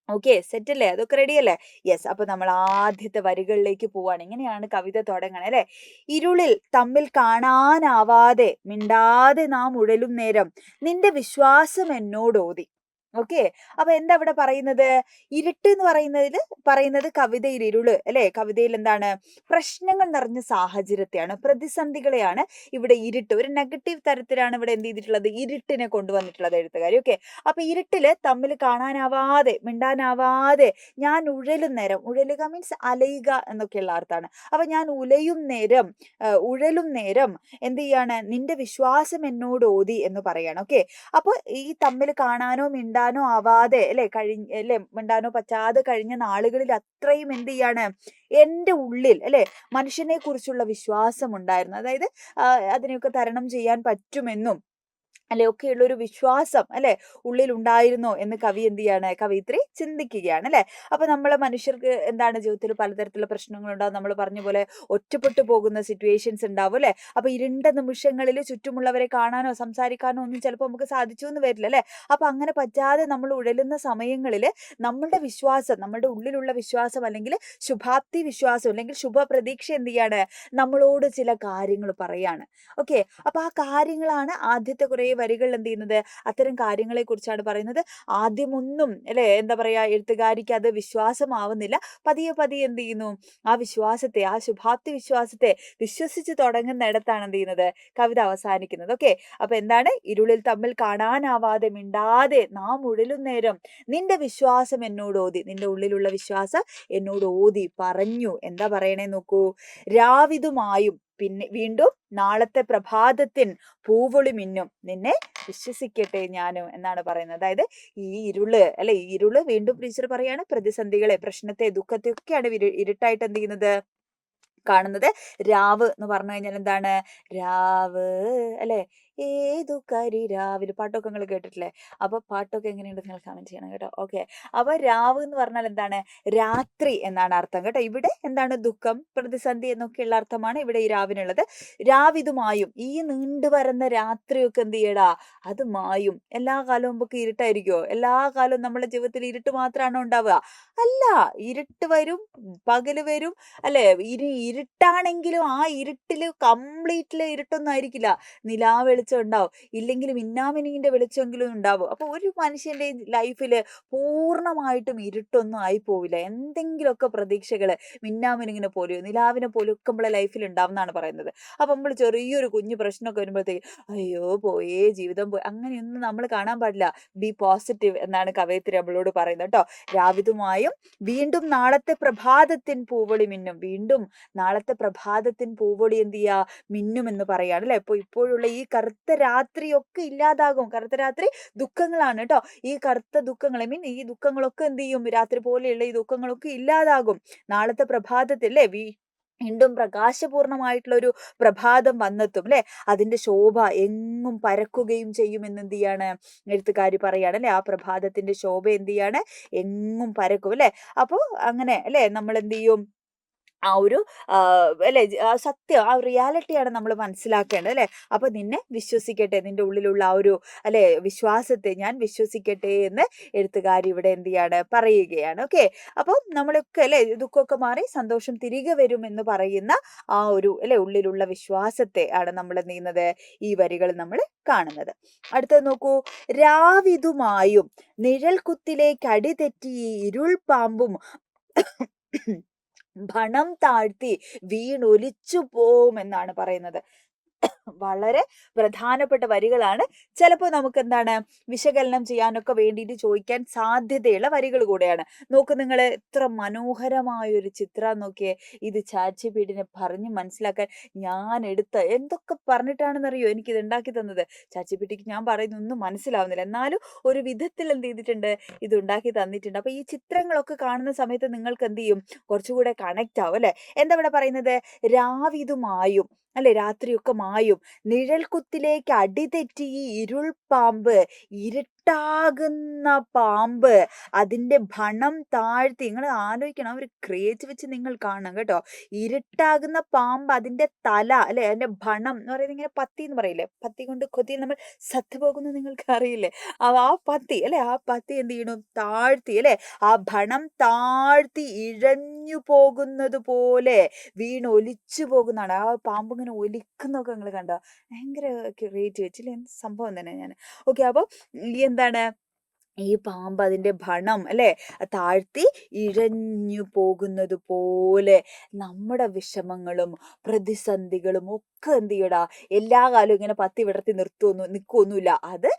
ഓക്കെ, സെറ്റ് അല്ലേ? അതൊക്കെ റെഡി അല്ലേ? യെസ്. അപ്പൊ നമ്മൾ ആദ്യത്തെ വരികളിലേക്ക് പോവാണ്. ഇങ്ങനെയാണ് കവിത തുടങ്ങണേ അല്ലെ. ഇരുളിൽ തമ്മിൽ കാണാനാവാതെ മിണ്ടാതെ നാം ഉഴലും നേരം നിന്റെ വിശ്വാസം എന്നോടോതി. ഓക്കെ, അപ്പൊ എന്താ ഇവിടെ പറയുന്നത്, ഇരുട്ട് എന്ന് പറയുന്നത് കവിതയിൽ ഇരുള് അല്ലെ. കവിതയിൽ എന്താണ് പ്രശ്നങ്ങൾ നിറഞ്ഞ സാഹചര്യത്തെയാണ്, പ്രതിസന്ധികളെയാണ് ഇവിടെ ഇരുട്ട് ഒരു നെഗറ്റീവ് തരത്തിലാണ് ഇവിടെ എന്ത് ചെയ്തിട്ടുള്ളത്, ഇരുട്ടിനെ കൊണ്ടുവന്നിട്ടുള്ളത് എഴുത്തുകാരി. ഓക്കെ, അപ്പൊ ഇരുട്ടില് തമ്മിൽ കാണാനാവാതെ മിണ്ടാനാവാതെ ഞാൻ ഉഴലും നേരം, ഉഴലുക മീൻസ് അലയുക എന്നൊക്കെയുള്ള അർത്ഥമാണ്. അപ്പൊ ഞാൻ ഉഴലും നേരം എന്ത് ചെയ്യാണ്, നിന്റെ വിശ്വാസം എന്നോട് ഓതി എന്ന് പറയാണ്. ഓക്കെ, അപ്പൊ ഈ തമ്മിൽ കാണാനോ മിണ്ടാനോ ആവാതെ മിണ്ടാനോ പറ്റാതെ കഴിഞ്ഞ നാളുകളിൽ അത്രയും എന്ത് ചെയ്യാണ് എൻ്റെ ഉള്ളിൽ മനുഷ്യനെ കുറിച്ചുള്ള വിശ്വാസം ഉണ്ടായിരുന്നു. അതായത് അതിനെയൊക്കെ തരണം ചെയ്യാൻ പറ്റുമെന്നും ഒക്കെയുള്ള ഒരു വിശ്വാസം ഉള്ളിൽ ഉണ്ടായിരുന്നോ എന്ന് കവി എന്ത് ചെയ്യാണ്, കവയിത്രി ചിന്തിക്കുകയാണ് അപ്പൊ നമ്മളെ മനുഷ്യർക്ക് എന്താണ് ജീവിതത്തിൽ പലതരത്തിലുള്ള പ്രശ്നങ്ങളുണ്ടാവും. നമ്മൾ പറഞ്ഞ പോലെ ഒറ്റപ്പെട്ടു പോകുന്ന സിറ്റുവേഷൻസ് ഉണ്ടാവും അപ്പൊ ഇരുണ്ട നിമിഷങ്ങളിൽ ചുറ്റുമുള്ളവരെ കാണാനോ സംസാരിക്കാനോ ഒന്നും ചിലപ്പോൾ നമുക്ക് സാധിച്ചു എന്ന് വരില്ല അപ്പൊ അങ്ങനെ പറ്റാതെ നമ്മൾ ഉഴലുന്ന സമയങ്ങളിൽ നമ്മളുടെ വിശ്വാസം, നമ്മളുടെ ഉള്ളിലുള്ള വിശ്വാസം അല്ലെങ്കിൽ ശുഭാപ്തി വിശ്വാസം അല്ലെങ്കിൽ ശുഭപ്രതീക്ഷ എന്ത് ചെയ്യാണ്, നമ്മളോട് ചില കാര്യങ്ങൾ പറയാണ്. ഓക്കെ, അപ്പൊ ആ കാര്യങ്ങളാണ് ആദ്യത്തെ കുറെ വരികൾ എന്ത് ചെയ്യുന്നത്, അത്തരം കാര്യങ്ങളെ കുറിച്ചാണ് പറയുന്നത്. ആദ്യമൊന്നും എന്താ പറയാ എഴുത്തുകാരിക്ക് അത് വിശ്വാസമാവുന്നില്ല. പതിയെ പതിയെ എന്ത് ചെയ്യുന്നു, ആ വിശ്വാസത്തെ, ആ ശുഭാപ്തി വിശ്വാസത്തെ വിശ്വസിച്ച് തുടങ്ങുന്നിടത്താണ് എന്ത് ചെയ്യുന്നത് കവിത അവസാനിക്കുന്നത്. ഓക്കെ, അപ്പൊ എന്താണ്, ഇരുളിൽ തമ്മിൽ കാണാനാവാതെ മിണ്ടാതെ നാം ഉഴലും നേരം നിന്റെ വിശ്വാസം എന്നോട് ഓതി, നിന്റെ ഉള്ളിലുള്ള വിശ്വാസം എന്നോട് ഓതി പറഞ്ഞു. എന്താ പറയണേ നോക്കൂ, രാവിതുമായും പിന്നെ വീണ്ടും നാളത്തെ പ്രഭാതത്തിൻ പൂവൊളി മിന്നും നിന്നെ വിശ്വസിക്കട്ടെ ഞാനും എന്നാണ് പറയുന്നത്. അതായത് ഈ ഇരുള് അല്ലെ, ഈ ഇരുള് വീണ്ടും ടീച്ചർ പറയാണ് പ്രതിസന്ധികളെ, പ്രശ്നത്തെ, ദുഃഖത്തെ ഒക്കെയാണ് ഇരുട്ടായിട്ട് എന്ത് ചെയ്യുന്നത്, കാണുന്നത്. രാവ് എന്ന് പറഞ്ഞു കഴിഞ്ഞാൽ എന്താണ്, രാവ് അല്ലെ, ഏതു കരിരാവില് പാട്ടൊക്കെ നിങ്ങൾ കേട്ടിട്ടില്ലേ? അപ്പൊ പാട്ടൊക്കെ എങ്ങനെയുണ്ട് നിങ്ങൾ കമന്റ് ചെയ്യണം കേട്ടോ. ഓക്കെ, അപ്പൊ രാവ് എന്ന് പറഞ്ഞാൽ എന്താണ്, രാത്രി എന്നാണ് അർത്ഥം കേട്ടോ. ഇവിടെ എന്താണ്, ദുഃഖം, പ്രതിസന്ധി എന്നൊക്കെയുള്ള അർത്ഥമാണ് ഇവിടെ ഈ രാവിനുള്ളത്. രാവിത് മായും, ഈ നീണ്ടു വരുന്ന രാത്രിയൊക്കെ എന്ത് ചെയ്യടാ, അത് മായും. എല്ലാ കാലവും നമുക്ക് ഇരുട്ടായിരിക്കുമോ? എല്ലാ കാലവും നമ്മുടെ ജീവിതത്തിൽ ഇരുട്ട് മാത്രമാണോ ഉണ്ടാവുക? അല്ല, ഇരുട്ട് വരും, പകല് വരും അല്ലെ. ഇരുട്ടാണെങ്കിലും ആ ഇരുട്ടില് കംപ്ലീറ്റ്ലി ഇരുട്ടൊന്നും ആയിരിക്കില്ല, നിലാ വെളിച്ചം ഉണ്ടാവും, ഇല്ലെങ്കിൽ മിന്നാമിനിങ്ങിന്റെ വെളിച്ചമെങ്കിലും ഉണ്ടാവും. അപ്പൊ ഒരു മനുഷ്യന്റെ ലൈഫില് പൂർണ്ണമായിട്ടും ഇരുട്ടൊന്നും ആയി പോവില്ല. എന്തെങ്കിലുമൊക്കെ പ്രതീക്ഷകള് മിന്നാമിനിങ്ങിനെ പോലെയോ നിലാവിനെ പോലെയോ ഒക്കെ നമ്മളെ ലൈഫിൽ ഉണ്ടാവുന്നതാണ് പറയുന്നത്. അപ്പൊ നമ്മൾ ചെറിയൊരു കുഞ്ഞു പ്രശ്നമൊക്കെ വരുമ്പോഴത്തേക്ക് അയ്യോ പോയേ, ജീവിതം പോയി, അങ്ങനെയൊന്നും നമ്മൾ കാണാൻ പാടില്ല. ബി പോസിറ്റീവ് എന്നാണ് കവയിത്രി നമ്മളോട് പറയുന്നത് കേട്ടോ. രാവിതുമായും വീണ്ടും നാളത്തെ പ്രഭാതത്തിൻ പൂവൊളി മിന്നും, വീണ്ടും നാളത്തെ പ്രഭാതത്തിൻ പൂവൊളി എന്ത് ചെയ്യാ, മിന്നും എന്ന് പറയാണ് അല്ലെ. അപ്പൊ ഇപ്പോഴുള്ള ഈ കറുത്ത രാത്രിയൊക്കെ ഇല്ലാതാകും. കറുത്ത രാത്രി ദുഃഖങ്ങളാണ് കേട്ടോ. ഈ കറുത്ത ദുഃഖങ്ങൾ, ഈ ദുഃഖങ്ങളൊക്കെ എന്ത് ചെയ്യും, രാത്രി പോലെയുള്ള ഈ ദുഃഖങ്ങളൊക്കെ ഇല്ലാതാകും നാളത്തെ പ്രഭാതത്തിൽ അല്ലെ. വീണ്ടും പ്രകാശപൂർണമായിട്ടുള്ള ഒരു പ്രഭാതം വന്നെത്തും അല്ലെ. അതിന്റെ ശോഭ എങ്ങും പരക്കുകയും ചെയ്യും എന്ന് എന്ത് ചെയ്യാണ്, എഴുത്തുകാരി പറയാണ് അല്ലെ. ആ പ്രഭാതത്തിന്റെ ശോഭ എന്ത് ചെയ്യാണ്, എങ്ങും പരക്കും അല്ലെ. അപ്പൊ അങ്ങനെ അല്ലെ, നമ്മൾ എന്ത് ചെയ്യും, ആ ഒരു അല്ലെ സത്യം, ആ റിയാലിറ്റിയാണ് നമ്മൾ മനസ്സിലാക്കേണ്ടത് അല്ലെ. അപ്പൊ നിന്നെ വിശ്വസിക്കട്ടെ, നിന്റെ ഉള്ളിലുള്ള ആ ഒരു അല്ലെ വിശ്വാസത്തെ ഞാൻ വിശ്വസിക്കട്ടെ എന്ന് എഴുത്തുകാരി ഇവിടെ എന്ത് ചെയ്യാണ്, പറയുകയാണ്. ഓക്കെ, അപ്പൊ നമ്മളൊക്കെ അല്ലെ ദുഃഖമൊക്കെ മാറി സന്തോഷം തിരികെ വരും എന്ന് പറയുന്ന ആ ഒരു അല്ലെ ഉള്ളിലുള്ള വിശ്വാസത്തെ ആണ് നമ്മൾ എന്ത് ചെയ്യുന്നത്, ഈ വരികൾ നമ്മൾ കാണുന്നത്. അടുത്തത് നോക്കൂ, രാവിതുമായും നിഴൽ കുത്തിലേക്ക് അടിതെറ്റി ഇരുൾ പാമ്പും ഭണം താഴ്ത്തി വീണൊലിച്ചു പോവും എന്നാണ് പറയുന്നത്. വളരെ പ്രധാനപ്പെട്ട വരികളാണ്. ചിലപ്പോൾ നമുക്ക് എന്താണ്, വിശകലനം ചെയ്യാനൊക്കെ വേണ്ടിയിട്ട് ചോദിക്കാൻ സാധ്യതയുള്ള വരികൾ കൂടെയാണ്. നോക്ക് നിങ്ങൾ, എത്ര മനോഹരമായ ഒരു ചിത്രം നോക്കിയേ. ഇത് ചാറ്റ്ജിപിടിനെ പറഞ്ഞ് മനസ്സിലാക്കാൻ ഞാൻ എടുത്ത എന്തൊക്കെ പറഞ്ഞിട്ടാണെന്നറിയോ എനിക്കിത് ഉണ്ടാക്കി തന്നത്. ചാറ്റ്ജിപിടിക്ക് ഞാൻ പറയുന്നൊന്നും മനസ്സിലാവുന്നില്ല, എന്നാലും ഒരു വിധത്തിൽ എന്ത് ചെയ്തിട്ടുണ്ട്, ഇത് ഉണ്ടാക്കി തന്നിട്ടുണ്ട്. അപ്പൊ ഈ ചിത്രങ്ങളൊക്കെ കാണുന്ന സമയത്ത് നിങ്ങൾക്ക് എന്ത് ചെയ്യും, കുറച്ചുകൂടെ കണക്റ്റ് ആവും അല്ലെ. എന്താ ഇവിടെ പറയുന്നത്, രാവിതുമായും അല്ലെ, രാത്രിയൊക്കെ മായും, നിഴൽക്കുത്തിലേക്ക് അടിതെറ്റി ഈ ഇരുൾ പാമ്പ്, ഇരുട്ടാകുന്ന പാമ്പ് അതിന്റെ ഭണം താഴ്ത്തി. നിങ്ങൾ ആലോചിക്കണം, ഒരു ക്രിയേറ്റ് വെച്ച് നിങ്ങൾ കാണണം കേട്ടോ. ഇരുട്ടാകുന്ന പാമ്പ് അതിന്റെ തല അല്ലെ, അതിന്റെ ഭണം എന്ന് പറയുന്നത് ഇങ്ങനെ പത്തി എന്ന് പറയില്ലേ, പത്തി കൊണ്ട് കൊത്തിയിൽ നമ്മൾ സത്ത് പോകുന്നത് നിങ്ങൾക്ക് അറിയില്ലേ. ആ പത്തി അല്ലെ, ആ പത്തി എന്ത് ചെയ്യണം, താഴ്ത്തി അല്ലെ, ആ ഭണം താഴ്ത്തി ഇഴഞ്ഞു പോകുന്നത് പോലെ വീണൊലിച്ചു പോകുന്നതാണ്. ആ പാമ്പ് ഇങ്ങനെ ഒലിക്കുന്നൊക്കെ നിങ്ങൾ കണ്ടോ, ഭയങ്കര ക്രിയേറ്റ് വെച്ചില്ലേ, എന്ത് സംഭവം തന്നെ. ഞാൻ ഓക്കെ, അപ്പൊ ഈ എന്താണ്, ഈ പാമ്പ് അതിന്റെ ഭണം അല്ലെ താഴ്ത്തി ഇഴഞ്ഞു പോകുന്നത് പോലെ നമ്മുടെ വിഷമങ്ങളും പ്രതിസന്ധികളും ഒക്കെ എന്ത് ചെയ്യടാ, എല്ലാ കാലവും ഇങ്ങനെ പത്തി വിടർത്തി നിൽക്കൊന്നുമില്ല. അത്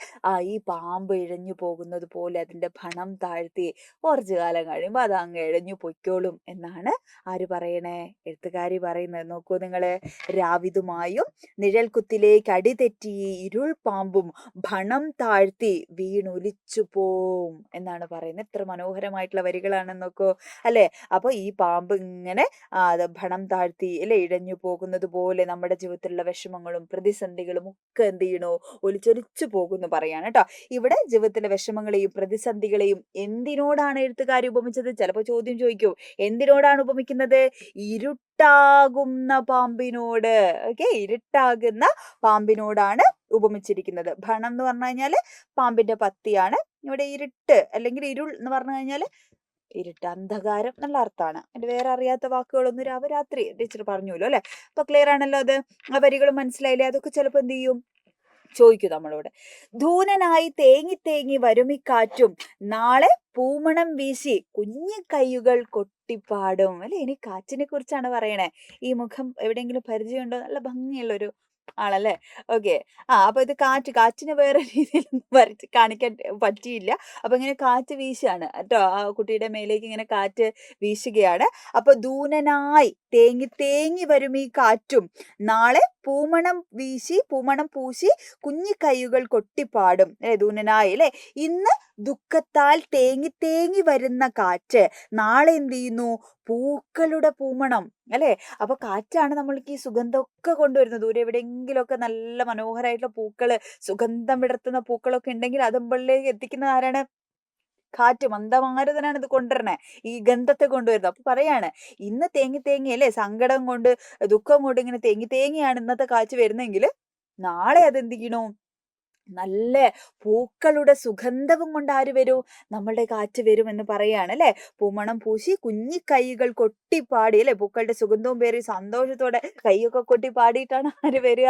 ഈ പാമ്പ് ഇഴഞ്ഞു പോകുന്നത് പോലെ അതിന്റെ ഭണം താഴ്ത്തി കുറച്ചു കാലം കഴിയുമ്പോൾ അത് അങ്ങ് ഇഴഞ്ഞു പൊയ്ക്കോളും എന്നാണ് ആര് പറയണേ, എഴുത്തുകാരി പറയുന്നത്. നോക്കൂ നിങ്ങള്, രാവിതുമായും നിഴൽക്കുത്തിലേക്ക് അടിതെറ്റി ഇരുൾ പാമ്പും ഭണം താഴ്ത്തി വീണൊലിച്ചു പോവും എന്നാണ് പറയുന്നത്. എത്ര മനോഹരമായിട്ടുള്ള വരികളാണെന്ന് നോക്കൂ അല്ലെ. അപ്പൊ ഈ പാമ്പ് ഇങ്ങനെ അത് ഭണം താഴ്ത്തി അല്ലെ ഇഴഞ്ഞു പോകുന്നത് പോലെ നമ്മുടെ ജീവിതത്തിലുള്ള വിഷമങ്ങളും പ്രതിസന്ധികളും ഒക്കെ എന്ത് ചെയ്യണു, ഒലിച്ചൊലിച്ചു പോകുന്നു പറയാണ് കേട്ടോ. ഇവിടെ ജീവിതത്തിലെ വിഷമങ്ങളെയും പ്രതിസന്ധികളെയും എന്തിനോടാണ് എഴുത്തുകാരി ഉപമിച്ചത്? ചിലപ്പോൾ ചോദ്യം ചോദിക്കൂ, എന്തിനോടാണ് ഉപമിക്കുന്നത്? ഇരുട്ടാകുന്ന പാമ്പിനോട്. ഓക്കെ, ഇരുട്ടാകുന്ന പാമ്പിനോടാണ് ഉപമിച്ചിരിക്കുന്നത്. ഭണം എന്ന് പറഞ്ഞു കഴിഞ്ഞാല് പാമ്പിന്റെ പത്തിയാണ്. ഇവിടെ ഇരുട്ട് അല്ലെങ്കിൽ ഇരുൾ എന്ന് പറഞ്ഞു കഴിഞ്ഞാല് ഇരുട്ട്, അന്ധകാരം എന്നുള്ള അർത്ഥമാണ്. അതിന്റെ വേറെ അറിയാത്ത വാക്കുകളൊന്നും രാത്രി ടീച്ചർ പറഞ്ഞല്ലോ അല്ലെ. അപ്പൊ ക്ലിയർ ആണല്ലോ അത്, ആ വരികൾ മനസ്സിലായില്ലേ? അതൊക്കെ ചിലപ്പോ എന്ത് ചെയ്യും, ചോദിക്കും നമ്മളോട്. ധൂനനായി തേങ്ങി തേങ്ങി വരുമിക്കാറ്റും നാളെ പൂമണം വീശി കുഞ്ഞു കൈകൾ കൊട്ടിപ്പാടും അല്ലെ. ഇനി കാറ്റിനെ കുറിച്ചാണ് പറയണേ. ഈ മുഖം എവിടെയെങ്കിലും പരിചയമുണ്ടോ? നല്ല ഭംഗിയുള്ള ഒരു ആണല്ലേ? ഓക്കെ. അപ്പൊ ഇത് കാറ്റിനെ വേറെ രീതിയിലൊന്നും വരച്ച് കാണിക്കാൻ പറ്റിയില്ല. അപ്പൊ ഇങ്ങനെ കാറ്റ് വീശാണ് ട്ടോ. ആ കുട്ടിയുടെ മേലേക്ക് ഇങ്ങനെ കാറ്റ് വീശുകയാണ്. അപ്പൊ ദൂനനായി തേങ്ങി തേങ്ങി വരും ഈ കാറ്റും നാളെ പൂമണം പൂശി കുഞ്ഞി കൈകൾ കൊട്ടിപ്പാടും. ദൂനനായി അല്ലെ? ഇന്ന് ദുഃഖത്താൽ തേങ്ങി തേങ്ങി വരുന്ന കാറ്റ് നാളെ എന്ത് ചെയ്യുന്നു? പൂക്കളുടെ പൂമണം അല്ലെ? അപ്പൊ കാറ്റാണ് നമ്മൾക്ക് ഈ സുഗന്ധമൊക്കെ കൊണ്ടുവരുന്നത്. ദൂരെ എവിടെയെങ്കിലുമൊക്കെ നല്ല മനോഹരമായിട്ടുള്ള പൂക്കള്, സുഗന്ധം വിടർത്തുന്ന പൂക്കളൊക്കെ ഉണ്ടെങ്കിൽ അത് നമ്മളിലേക്ക് എത്തിക്കുന്നത് ആരാണ്? കാറ്റ്. മന്ദമാരുതനാണ് ഇത് കൊണ്ടുവരണേ, ഈ ഗന്ധത്തെ കൊണ്ടുവരുന്നത്. അപ്പൊ പറയാണ് ഇന്ന് തേങ്ങി തേങ്ങി അല്ലെ, സങ്കടം കൊണ്ട് ദുഃഖം കൊണ്ട് ഇങ്ങനെ തേങ്ങി തേങ്ങിയാണ് ഇന്നത്തെ കാറ്റ് വരുന്നെങ്കിൽ നാളെ അതെന്ത് ചെയ്യണു? നല്ല പൂക്കളുടെ സുഗന്ധവും കൊണ്ട് ആര് വരൂ? നമ്മളുടെ കാറ്റ് വരും എന്ന് പറയാണ് അല്ലെ? പൂമണം പൂശി കുഞ്ഞി കൈകൾ കൊട്ടിപ്പാടി അല്ലെ? പൂക്കളുടെ സുഗന്ധവും പേറി സന്തോഷത്തോടെ കൈയൊക്കെ കൊട്ടി പാടിയിട്ടാണ് ആര് വരിക?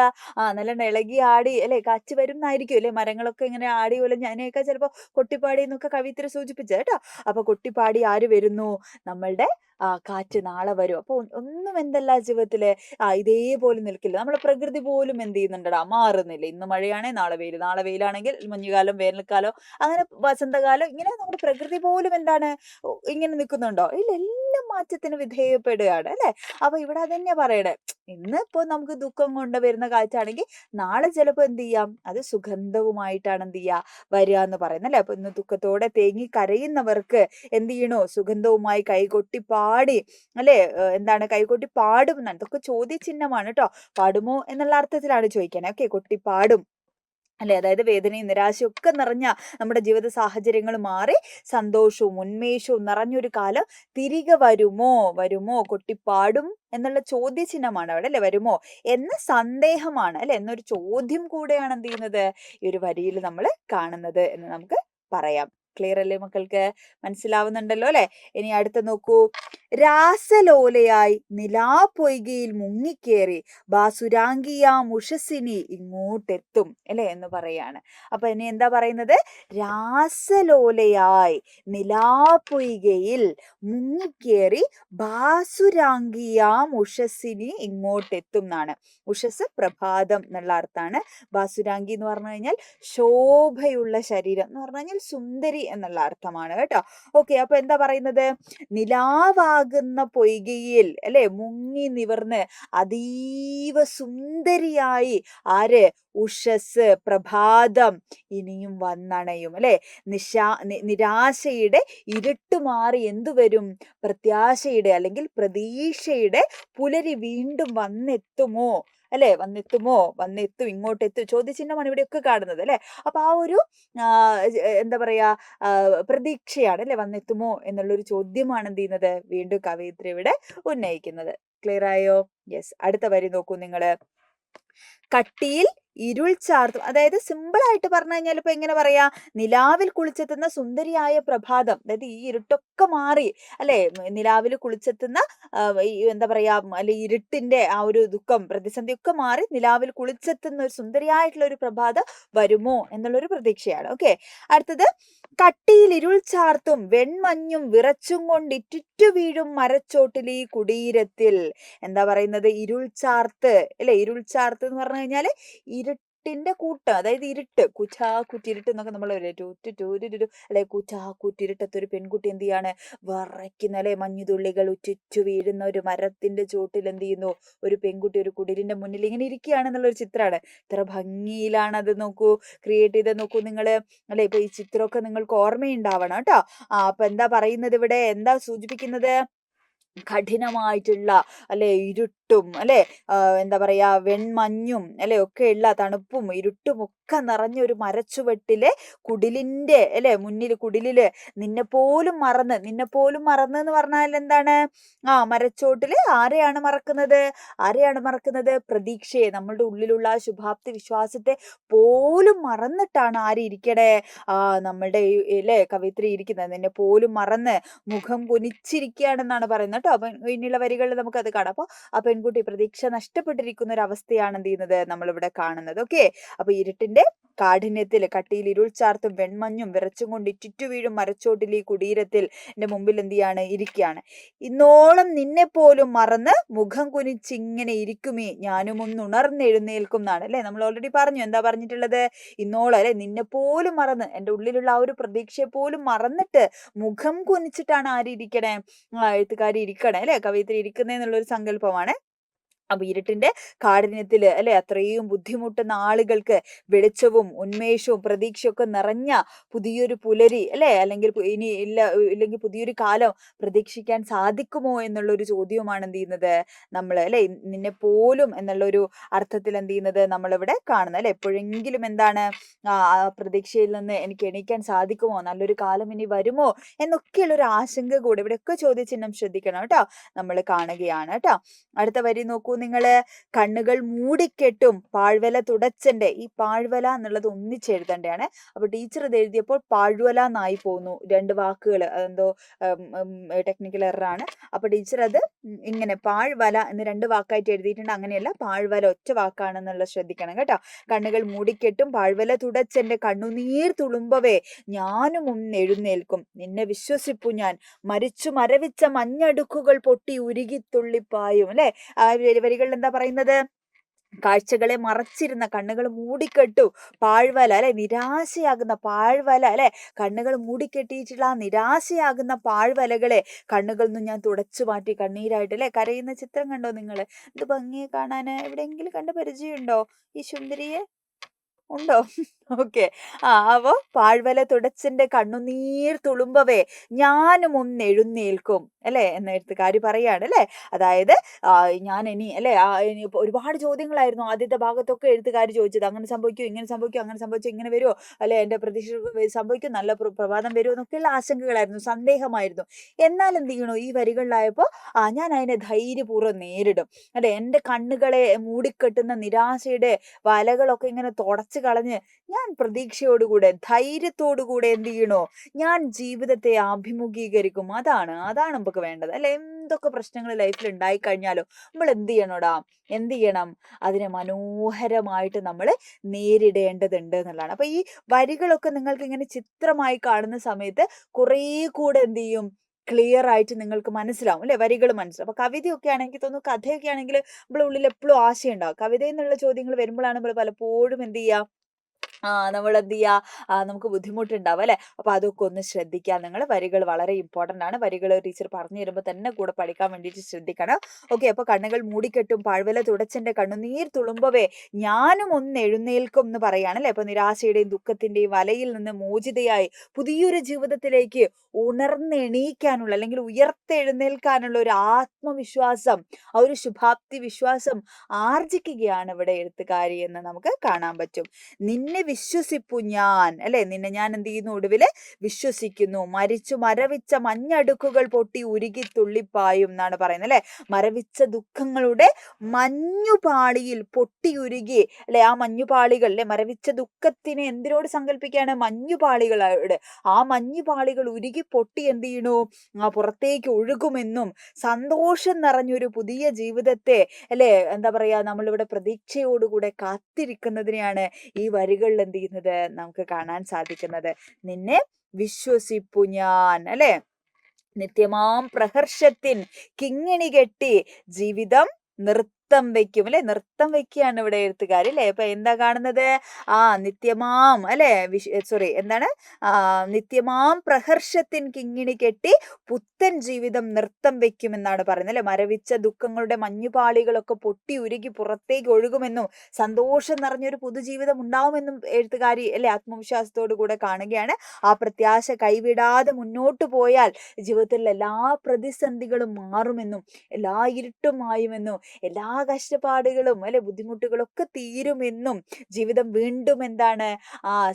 നല്ല ഇളകി ആടി അല്ലെ കാറ്റ് വരും എന്നായിരിക്കും അല്ലെ? മരങ്ങളൊക്കെ ഇങ്ങനെ ആടി ഉലഞ്ഞ് അതിനെയൊക്കെ ചിലപ്പോ കൊട്ടിപ്പാടി എന്നൊക്കെ കവിത്രി സൂചിപ്പിച്ചത് കേട്ടോ. അപ്പൊ കൊട്ടിപ്പാടി ആര് വരുന്നു? നമ്മളുടെ കാറ്റ് നാളെ വരും. അപ്പൊ ഒന്നും എന്തല്ല ജീവിതത്തില് ഇതേപോലെ നിൽക്കില്ല. നമ്മളെ പ്രകൃതി പോലും എന്ത് ചെയ്യുന്നുണ്ടടാ? മാറുന്നില്ല. ഇന്ന് മഴയാണെങ്കിൽ നാളെ വെയിൽ, നാളെ വെയിലാണെങ്കിൽ മഞ്ഞുകാലം, വേനൽക്കാലം, അങ്ങനെ വസന്തകാലം, ഇങ്ങനെ നമ്മുടെ പ്രകൃതി പോലും എന്താണ് ഇങ്ങനെ നിൽക്കുന്നുണ്ടോ? ഇല്ല, എല്ലാം മാറ്റത്തിന് വിധേയപ്പെടുകയാണ് അല്ലെ? അപ്പൊ ഇവിടെ അതന്നെ പറയണേ, ഇന്നിപ്പോ നമുക്ക് ദുഃഖം കൊണ്ടുവരുന്ന കാറ്റാണെങ്കിൽ നാളെ ചിലപ്പോ എന്ത് ചെയ്യാം? അത് സുഗന്ധവുമായിട്ടാണ് എന്ത് ചെയ്യുക? വരിക എന്ന് പറയുന്നത് അല്ലെ? അപ്പൊ ഇന്ന് ദുഃഖത്തോടെ തേങ്ങി കരയുന്നവർക്ക് എന്ത് ചെയ്യണു? സുഗന്ധവുമായി കൈകൊട്ടി പാടി അല്ലെ? എന്താണ് കൈകൊട്ടി പാടും എന്നാണ്. ഇതൊക്കെ ചോദ്യചിഹ്നമാണ് കേട്ടോ. പാടുമോ എന്നുള്ള അർത്ഥത്തിലാണ് ചോദിക്കാനേ. ഓക്കെ, കൊട്ടി പാടും അല്ലെ? അതായത് വേദനയും നിരാശയും ഒക്കെ നിറഞ്ഞ നമ്മുടെ ജീവിത സാഹചര്യങ്ങൾ മാറി സന്തോഷവും ഉന്മേഷവും നിറഞ്ഞൊരു കാലം തിരികെ വരുമോ കൊട്ടിപ്പാടും എന്നുള്ള ചോദ്യചിഹ്നമാണ് അവിടെ അല്ലെ? വരുമോ എന്ന സന്ദേഹമാണ് അല്ലെ? എന്നൊരു ചോദ്യം കൂടെയാണ് എന്ത് ചെയ്യുന്നത്? ഈ ഒരു വരിയിൽ നമ്മൾ കാണുന്നത് എന്ന് നമുക്ക് പറയാം. ക്ലിയർ അല്ലേ മക്കൾക്ക്? മനസ്സിലാവുന്നുണ്ടല്ലോ അല്ലെ? ഇനി അടുത്ത നോക്കൂ. രാസലോലയായി നിലാപ്പൊയ്കയിൽ മുങ്ങിക്കേറി ബാസുരാംഗിയാം ഉഷസ്സിനി ഇങ്ങോട്ടെത്തും അല്ലെ എന്ന് പറയാണ്. അപ്പൊ ഇനി എന്താ പറയുന്നത്? രാസലോലയായി നിലാപ്പൊയ്കയിൽ മുങ്ങിക്കേറി ബാസുരാംഗിയാം ഉഷസ്സിനി ഇങ്ങോട്ടെത്തും എന്നാണ്. ഉഷസ് പ്രഭാതം എന്നുള്ള അർത്ഥമാണ്. ബാസുരാംഗി എന്ന് പറഞ്ഞു കഴിഞ്ഞാൽ ശോഭയുള്ള ശരീരം എന്ന് പറഞ്ഞു കഴിഞ്ഞാൽ സുന്ദരി എന്നുള്ള അർത്ഥമാണ് കേട്ടോ. ഓക്കെ, അപ്പൊ എന്താ പറയുന്നത്? നിലാവാകുന്ന പൊയ്കയിൽ അല്ലെ മുങ്ങി നിവർന്ന് അതീവ സുന്ദരിയായി ആര്? ഉഷസ് പ്രഭാതം ഇനിയും വന്നണയും അല്ലെ? നിരാശയുടെ ഇരുട്ട് മാറി എന്തു വരും? പ്രത്യാശയുടെ അല്ലെങ്കിൽ പ്രതീക്ഷയുടെ പുലരി വീണ്ടും വന്നെത്തുമോ അല്ലെ? വന്നെത്തും ഇങ്ങോട്ടെത്തും ചോദ്യചിഹ്നമാണ് ഇവിടെയൊക്കെ കാണുന്നത് അല്ലെ? അപ്പൊ ആ ഒരു എന്താ പറയാ പ്രതീക്ഷയാണ് അല്ലെ? വന്നെത്തുമോ എന്നുള്ളൊരു ചോദ്യമാണ് എന്ത് ചെയ്യുന്നത്? വീണ്ടും കവയിത്രി ഇവിടെ ഉന്നയിക്കുന്നത്. ക്ലിയർ ആയോ? യെസ്. അടുത്ത വരി നോക്കൂ നിങ്ങള്. കട്ടിയിൽ ഇരുൾ ചാർത്തും. അതായത് സിമ്പിൾ ആയിട്ട് പറഞ്ഞു കഴിഞ്ഞാൽ ഇപ്പൊ എങ്ങനെ പറയാ? നിലാവിൽ കുളിച്ചെത്തുന്ന സുന്ദരിയായ പ്രഭാതം. അതായത് ഈ ഇരുട്ടൊക്കെ മാറി അല്ലെ? നിലാവിൽ കുളിച്ചെത്തുന്ന എന്താ പറയാ അല്ലെ ഇരുട്ടിന്റെ ആ ഒരു ദുഃഖം പ്രതിസന്ധി ഒക്കെ മാറി നിലാവിൽ കുളിച്ചെത്തുന്ന ഒരു സുന്ദരിയായിട്ടുള്ള ഒരു പ്രഭാതം വരുമോ എന്നുള്ളൊരു പ്രതീക്ഷയാണ്. ഓക്കെ, അടുത്തത്. കട്ടിയിൽ ഇരുൾ ചാർത്തും വെൺമഞ്ഞും വിറച്ചും കൊണ്ടിറ്റു വീഴും മരച്ചോട്ടിൽ ഈ കുടീരത്തിൽ. എന്താ പറയുന്നത്? ഇരുൾ ചാർത്ത് അല്ലെ? ഇരുൾ ചാർത്ത് എന്ന് പറഞ്ഞു കഴിഞ്ഞാല് ഇരുട്ടിന്റെ കൂട്ട്, അതായത് ഇരുട്ട്, കുറ്റിരുട്ട് എന്നൊക്കെ നമ്മൾ അല്ലെ? കുറ്റിരുട്ടത്ത് ഒരു പെൺകുട്ടി എന്ത് ചെയ്യാണ്? വിറയ്ക്കുന്ന അല്ലെ? മഞ്ഞുതുള്ളികൾ ഉറ്റിച്ചു വീഴുന്ന ഒരു മരത്തിന്റെ ചോട്ടിൽ എന്ത് ചെയ്യുന്നു? ഒരു പെൺകുട്ടി ഒരു കുടിലിന്റെ മുന്നിൽ ഇങ്ങനെ ഇരിക്കുകയാണെന്നുള്ളൊരു ചിത്രമാണ്. ഇത്ര ഭംഗിയിലാണ് അത് നോക്കൂ ക്രിയേറ്റ് ചെയ്ത് നോക്കൂ നിങ്ങള് അല്ലെ? ഇപ്പൊ ഈ ചിത്രമൊക്കെ നിങ്ങൾക്ക് ഓർമ്മയുണ്ടാവണം കേട്ടോ. അപ്പൊ എന്താ പറയുന്നത് ഇവിടെ? എന്താ സൂചിപ്പിക്കുന്നത്? കഠിനമായിട്ടുള്ള അല്ലെ ഇരുട്ടും അല്ലെ എന്താ പറയാ വെൺമഞ്ഞും അല്ലെ ഒക്കെയുള്ള തണുപ്പും ഇരുട്ടും ഒക്കെ നിറഞ്ഞ ഒരു മരച്ചുവട്ടിലെ കുടിലിന്റെ അല്ലെ കുടിലില് നിന്നെ പോലും മറന്ന് എന്ന് പറഞ്ഞാൽ എന്താണ്? മരച്ചോട്ടില് ആരെയാണ് മറക്കുന്നത്? പ്രതീക്ഷയെ, നമ്മളുടെ ഉള്ളിലുള്ള ആ ശുഭാപ്തി വിശ്വാസത്തെ പോലും മറന്നിട്ടാണ് ആര് ഇരിക്കണേ? നമ്മളുടെ അല്ലെ കവയിത്രി ഇരിക്കുന്നത്. നിന്നെ പോലും മറന്ന് മുഖം കുനിച്ചിരിക്കുകയാണെന്നാണ് പറയുന്നത് കേട്ടോ. അപ്പൊ ഇനിയുള്ള വരികളിൽ നമുക്കത് കാണാം. അപ്പൊ ആ പെൺകുട്ടി പ്രതീക്ഷ നഷ്ടപ്പെട്ടിരിക്കുന്ന ഒരു അവസ്ഥയാണ് എന്ത് ചെയ്യുന്നത്? നമ്മളിവിടെ കാണുന്നത്. ഓക്കെ, അപ്പൊ ഇരുട്ടിന്റെ കാഠിന്യത്തിൽ കട്ടിയിൽ ഇരുൾ ചാർത്തും വെൺമഞ്ഞും വിറച്ചും കൊണ്ട് ഇറ്റിറ്റു വീഴും മരച്ചോട്ടിൽ ഈ കുടീരത്തിൽ എൻ്റെ മുമ്പിൽ എന്ത് ചെയ്യാണ് ഇരിക്കുകയാണ്. ഇന്നോളം നിന്നെ പോലും മറന്ന് മുഖം കുനിച്ചിങ്ങനെ ഇരിക്കുമേ ഞാനും ഒന്ന് ഉണർന്നെഴുന്നേൽക്കും എന്നാണ് അല്ലെ. നമ്മൾ ഓൾറെഡി പറഞ്ഞു, എന്താ പറഞ്ഞിട്ടുള്ളത്? ഇന്നോളം അല്ലെ നിന്നെ പോലും മറന്ന്, എൻ്റെ ഉള്ളിലുള്ള ആ ഒരു പ്രതീക്ഷയെ പോലും മറന്നിട്ട് മുഖം കുനിച്ചിട്ടാണ് ആരിയ്ക്കണേ, എഴുത്തുകാരി ഇരിക്കണേ അല്ലെ, കവയിത്രി ഇരിക്കുന്നതെന്നുള്ളൊരു സങ്കല്പമാണ്. അപ്പൊ ഇരുട്ടിന്റെ കാഠിന്യത്തില് അല്ലെ അത്രയും ബുദ്ധിമുട്ടുന്ന ആളുകൾക്ക് വെളിച്ചവും ഉന്മേഷവും പ്രതീക്ഷയൊക്കെ നിറഞ്ഞ പുതിയൊരു പുലരി അല്ലെ, അല്ലെങ്കിൽ ഇനി ഇല്ലെങ്കിൽ പുതിയൊരു കാലം പ്രതീക്ഷിക്കാൻ സാധിക്കുമോ എന്നുള്ള ഒരു ചോദ്യവുമാണ് എന്ത് ചെയ്യുന്നത് നമ്മൾ അല്ലെ, നിന്നെ പോലും എന്നുള്ള ഒരു അർത്ഥത്തിൽ എന്ത് ചെയ്യുന്നത് നമ്മളിവിടെ കാണുന്നത് അല്ലെ. എപ്പോഴെങ്കിലും എന്താണ് ആ പ്രതീക്ഷയിൽ നിന്ന് എനിക്ക് എണീക്കാൻ സാധിക്കുമോ, നല്ലൊരു കാലം ഇനി വരുമോ എന്നൊക്കെയുള്ള ഒരു ആശങ്ക കൂടെ ഇവിടെയൊക്കെ ചോദ്യചിഹ്നം ശ്രദ്ധിക്കണം കേട്ടോ, നമ്മൾ കാണുകയാണ് കേട്ടോ. അടുത്ത വരി നോക്കൂ നിങ്ങള്. കണ്ണുകൾ മൂടിക്കെട്ടും പാഴ്വല തുടച്ചന്റെ, ഈ പാഴ്വല എന്നുള്ളത് ഒന്നിച്ചെഴുതേണ്ടതാണ്. അപ്പൊ ടീച്ചർ ഇത് എഴുതിയപ്പോൾ പാഴ്വല എന്നായി പോന്നു, രണ്ട് വാക്കുകൾ, അതെന്തോ ടെക്നിക്കൽ എററാണ്. അപ്പൊ ടീച്ചർ അത് ഇങ്ങനെ പാഴ്വല എന്ന് രണ്ട് വാക്കായിട്ട് എഴുതിയിട്ടുണ്ട്. അങ്ങനെയല്ല, പാഴ്വല ഒറ്റ വാക്കാണെന്നുള്ളത് ശ്രദ്ധിക്കണം കേട്ടോ. കണ്ണുകൾ മൂടിക്കെട്ടും പാഴ്വല തുടച്ചെന്റെ കണ്ണുനീർ തുളുമ്പവേ ഞാനും ഒന്ന് എഴുന്നേൽക്കും, നിന്നെ വിശ്വസിപ്പു ഞാൻ, മരിച്ചു മരവിച്ച മഞ്ഞടുക്കുകൾ പൊട്ടി ഉരുകി തുള്ളിപ്പായും അല്ലെ. ആ വരികളിൽ എന്താ പറയുന്നത്? കാഴ്ചകളെ മറച്ചിരുന്ന കണ്ണുകൾ മൂടിക്കെട്ടു പാഴ്വല അല്ലെ, നിരാശയാകുന്ന പാഴ്വല അല്ലെ, കണ്ണുകൾ മൂടിക്കെട്ടിയിട്ടുള്ള ആ നിരാശയാകുന്ന പാഴ്വലകളെ കണ്ണുകളിൽ നിന്ന് ഞാൻ തുടച്ചു മാറ്റി കണ്ണീരായിട്ട് അല്ലെ. കരയുന്ന ചിത്രം കണ്ടോ നിങ്ങൾ? ഇത് ഭംഗിയെ കാണാന് എവിടെയെങ്കിലും കണ്ട പരിചയമുണ്ടോ ഈ സുന്ദരിയെ? ഉണ്ടോ? ഓക്കെ. അപ്പൊ പാഴ്വല തുടച്ചെന്റെ കണ്ണുനീർ തുളുമ്പവേ ഞാനും ഒന്ന് എഴുന്നേൽക്കും അല്ലെ എന്ന് എഴുത്തുകാരി പറയാണ് അല്ലെ. അതായത് ഞാൻ ഇനി അല്ലെ ഇനി ഒരുപാട് ചോദ്യങ്ങളായിരുന്നു ആദ്യത്തെ ഭാഗത്തൊക്കെ എഴുത്തുകാരി ചോദിച്ചത്. അങ്ങനെ സംഭവിക്കും, ഇങ്ങനെ സംഭവിക്കും, അങ്ങനെ സംഭവിച്ചു ഇങ്ങനെ വരുമോ അല്ലെ, എന്റെ പ്രതീക്ഷ സംഭവിക്കും, നല്ല പ്രഭാതം വരുമോ എന്നൊക്കെയുള്ള ആശങ്കകളായിരുന്നു, സന്ദേഹമായിരുന്നു. എന്നാൽ എന്ത് ചെയ്യണോ, ഈ വരികളിലായപ്പോ ഞാൻ അതിനെ ധൈര്യപൂർവ്വം നേരിടും അല്ലെ. എൻ്റെ കണ്ണുകളെ മൂടിക്കെട്ടുന്ന നിരാശയുടെ വലകളൊക്കെ ഇങ്ങനെ തുടച്ചു കളഞ്ഞ് ഞാൻ പ്രതീക്ഷയോടുകൂടെ ധൈര്യത്തോടുകൂടെ എന്ത് ചെയ്യണോ, ഞാൻ ജീവിതത്തെ അഭിമുഖീകരിക്കും. അതാണ് നമുക്ക് വേണ്ടത് അല്ലെ. എന്തൊക്കെ പ്രശ്നങ്ങൾ ലൈഫിൽ ഉണ്ടായി കഴിഞ്ഞാലും നമ്മൾ എന്ത് ചെയ്യണോടാ, എന്ത് ചെയ്യണം, അതിനെ മനോഹരമായിട്ട് നമ്മൾ നേരിടേണ്ടതുണ്ട് എന്നുള്ളതാണ്. അപ്പൊ ഈ വരികളൊക്കെ നിങ്ങൾക്ക് ഇങ്ങനെ ചിത്രമായി കാണുന്ന സമയത്ത് കുറെ കൂടെ എന്ത് ചെയ്യും, ക്ലിയർ ആയിട്ട് നിങ്ങൾക്ക് മനസ്സിലാവും അല്ലെ, വരികൾ മനസ്സിലാവും. അപ്പൊ കവിതയൊക്കെ ആണെങ്കിൽ തോന്നുന്നു, കഥയൊക്കെ ആണെങ്കിൽ നമ്മുടെ ഉള്ളിൽ എപ്പോഴും ആശയുണ്ടാവും. കവിത എന്നുള്ള ചോദ്യങ്ങൾ വരുമ്പോഴാണ് നമ്മൾ പലപ്പോഴും എന്ത് ചെയ്യുക, നമ്മൾ എന്ത് ചെയ്യുക, നമുക്ക് ബുദ്ധിമുട്ടുണ്ടാവും അല്ലെ. അപ്പൊ അതൊക്കെ ഒന്ന് ശ്രദ്ധിക്കുക നിങ്ങൾ. വരികൾ വളരെ ഇമ്പോർട്ടന്റ് ആണ്. വരികൾ ടീച്ചർ പറഞ്ഞു തരുമ്പോൾ തന്നെ കൂടെ പഠിക്കാൻ വേണ്ടിയിട്ട് ശ്രദ്ധിക്കണം. ഓക്കെ. അപ്പൊ കണ്ണുകൾ മൂടിക്കെട്ടും പാഴ്വല തുടച്ചെന്റെ കണ്ണുനീർ തുളുമ്പവേ ഞാനും ഒന്ന് എഴുന്നേൽക്കും എന്ന് പറയാണ് അല്ലെ. അപ്പൊ നിരാശയുടെയും ദുഃഖത്തിന്റെയും വലയിൽ നിന്ന് മോചിതയായി പുതിയൊരു ജീവിതത്തിലേക്ക് ഉണർന്നെണീക്കാനുള്ള അല്ലെങ്കിൽ ഉയർത്തെഴുന്നേൽക്കാനുള്ള ഒരു ആത്മവിശ്വാസം, ആ ഒരു ശുഭാപ്തി വിശ്വാസം ആർജിക്കുകയാണ് ഇവിടെ എഴുത്തുകാരി എന്ന് നമുക്ക് കാണാൻ പറ്റും. നിന്നെ വിശ്വസിപ്പു ഞാൻ അല്ലെ, നിന്നെ ഞാൻ എന്ത് ചെയ്യുന്നു, ഒടുവില് വിശ്വസിക്കുന്നു. മരിച്ചു മരവിച്ച മഞ്ഞടുക്കുകൾ പൊട്ടി ഉരുകി തുള്ളിപ്പായും എന്നാണ് പറയുന്നത് അല്ലെ. മരവിച്ച ദുഃഖങ്ങളുടെ മഞ്ഞുപാളിയിൽ പൊട്ടി ഉരുകി അല്ലെ, ആ മഞ്ഞുപാളികൾ അല്ലെ, മരവിച്ച ദുഃഖത്തിനെ എന്തിനോട് സങ്കല്പിക്കുകയാണ്, മഞ്ഞുപാളികളോട്. ആ മഞ്ഞുപാളികൾ ഉരുകി പൊട്ടി എന്ത് ചെയ്യണു, പുറത്തേക്ക് ഒഴുകുമെന്നും സന്തോഷം നിറഞ്ഞൊരു പുതിയ ജീവിതത്തെ അല്ലെ, എന്താ പറയാ, നമ്മളിവിടെ പ്രതീക്ഷയോടുകൂടെ കാത്തിരിക്കുന്നതിനെയാണ് ഈ വരികളിൽ എന്ത് ചെയ്യുന്നത് നമുക്ക് കാണാൻ സാധിക്കുന്നത്. നിന്നെ വിശ്വസിപ്പു ഞാൻ അല്ലെ, നിത്യമാം പ്രഹർഷത്തിൻ കിങ്ങിണി കെട്ടി ജീവിതം നൃത്തം വെക്കും അല്ലെ. നൃത്തം വെക്കുകയാണ് ഇവിടെ എഴുത്തുകാരി അല്ലെ. അപ്പൊ എന്താ കാണുന്നത്, നിത്യമാം അല്ലെ, സോറി എന്താണ്, നിത്യമാം പ്രഹർഷത്തിൻ കിങ്ങിണി കെട്ടി പുത്തൻ ജീവിതം നൃത്തം വെക്കും എന്നാണ് പറയുന്നത് അല്ലെ. മരവിച്ച ദുഃഖങ്ങളുടെ മഞ്ഞുപാളികളൊക്കെ പൊട്ടി ഉരുകി പുറത്തേക്ക് ഒഴുകുമെന്നും സന്തോഷം നിറഞ്ഞൊരു പുതുജീവിതം ഉണ്ടാവുമെന്നും എഴുത്തുകാരി അല്ലെ ആത്മവിശ്വാസത്തോടു കൂടെ കാണുകയാണ്. ആ പ്രത്യാശ കൈവിടാതെ മുന്നോട്ട് പോയാൽ ജീവിതത്തിൽ എല്ലാ പ്രതിസന്ധികളും മാറുമെന്നും എല്ലാ ഇരുട്ടും മായുമെന്നും എല്ലാ കഷ്ടപ്പാടുകളും അല്ലെ ബുദ്ധിമുട്ടുകളൊക്കെ തീരുമെന്നും ജീവിതം വീണ്ടും എന്താണ്,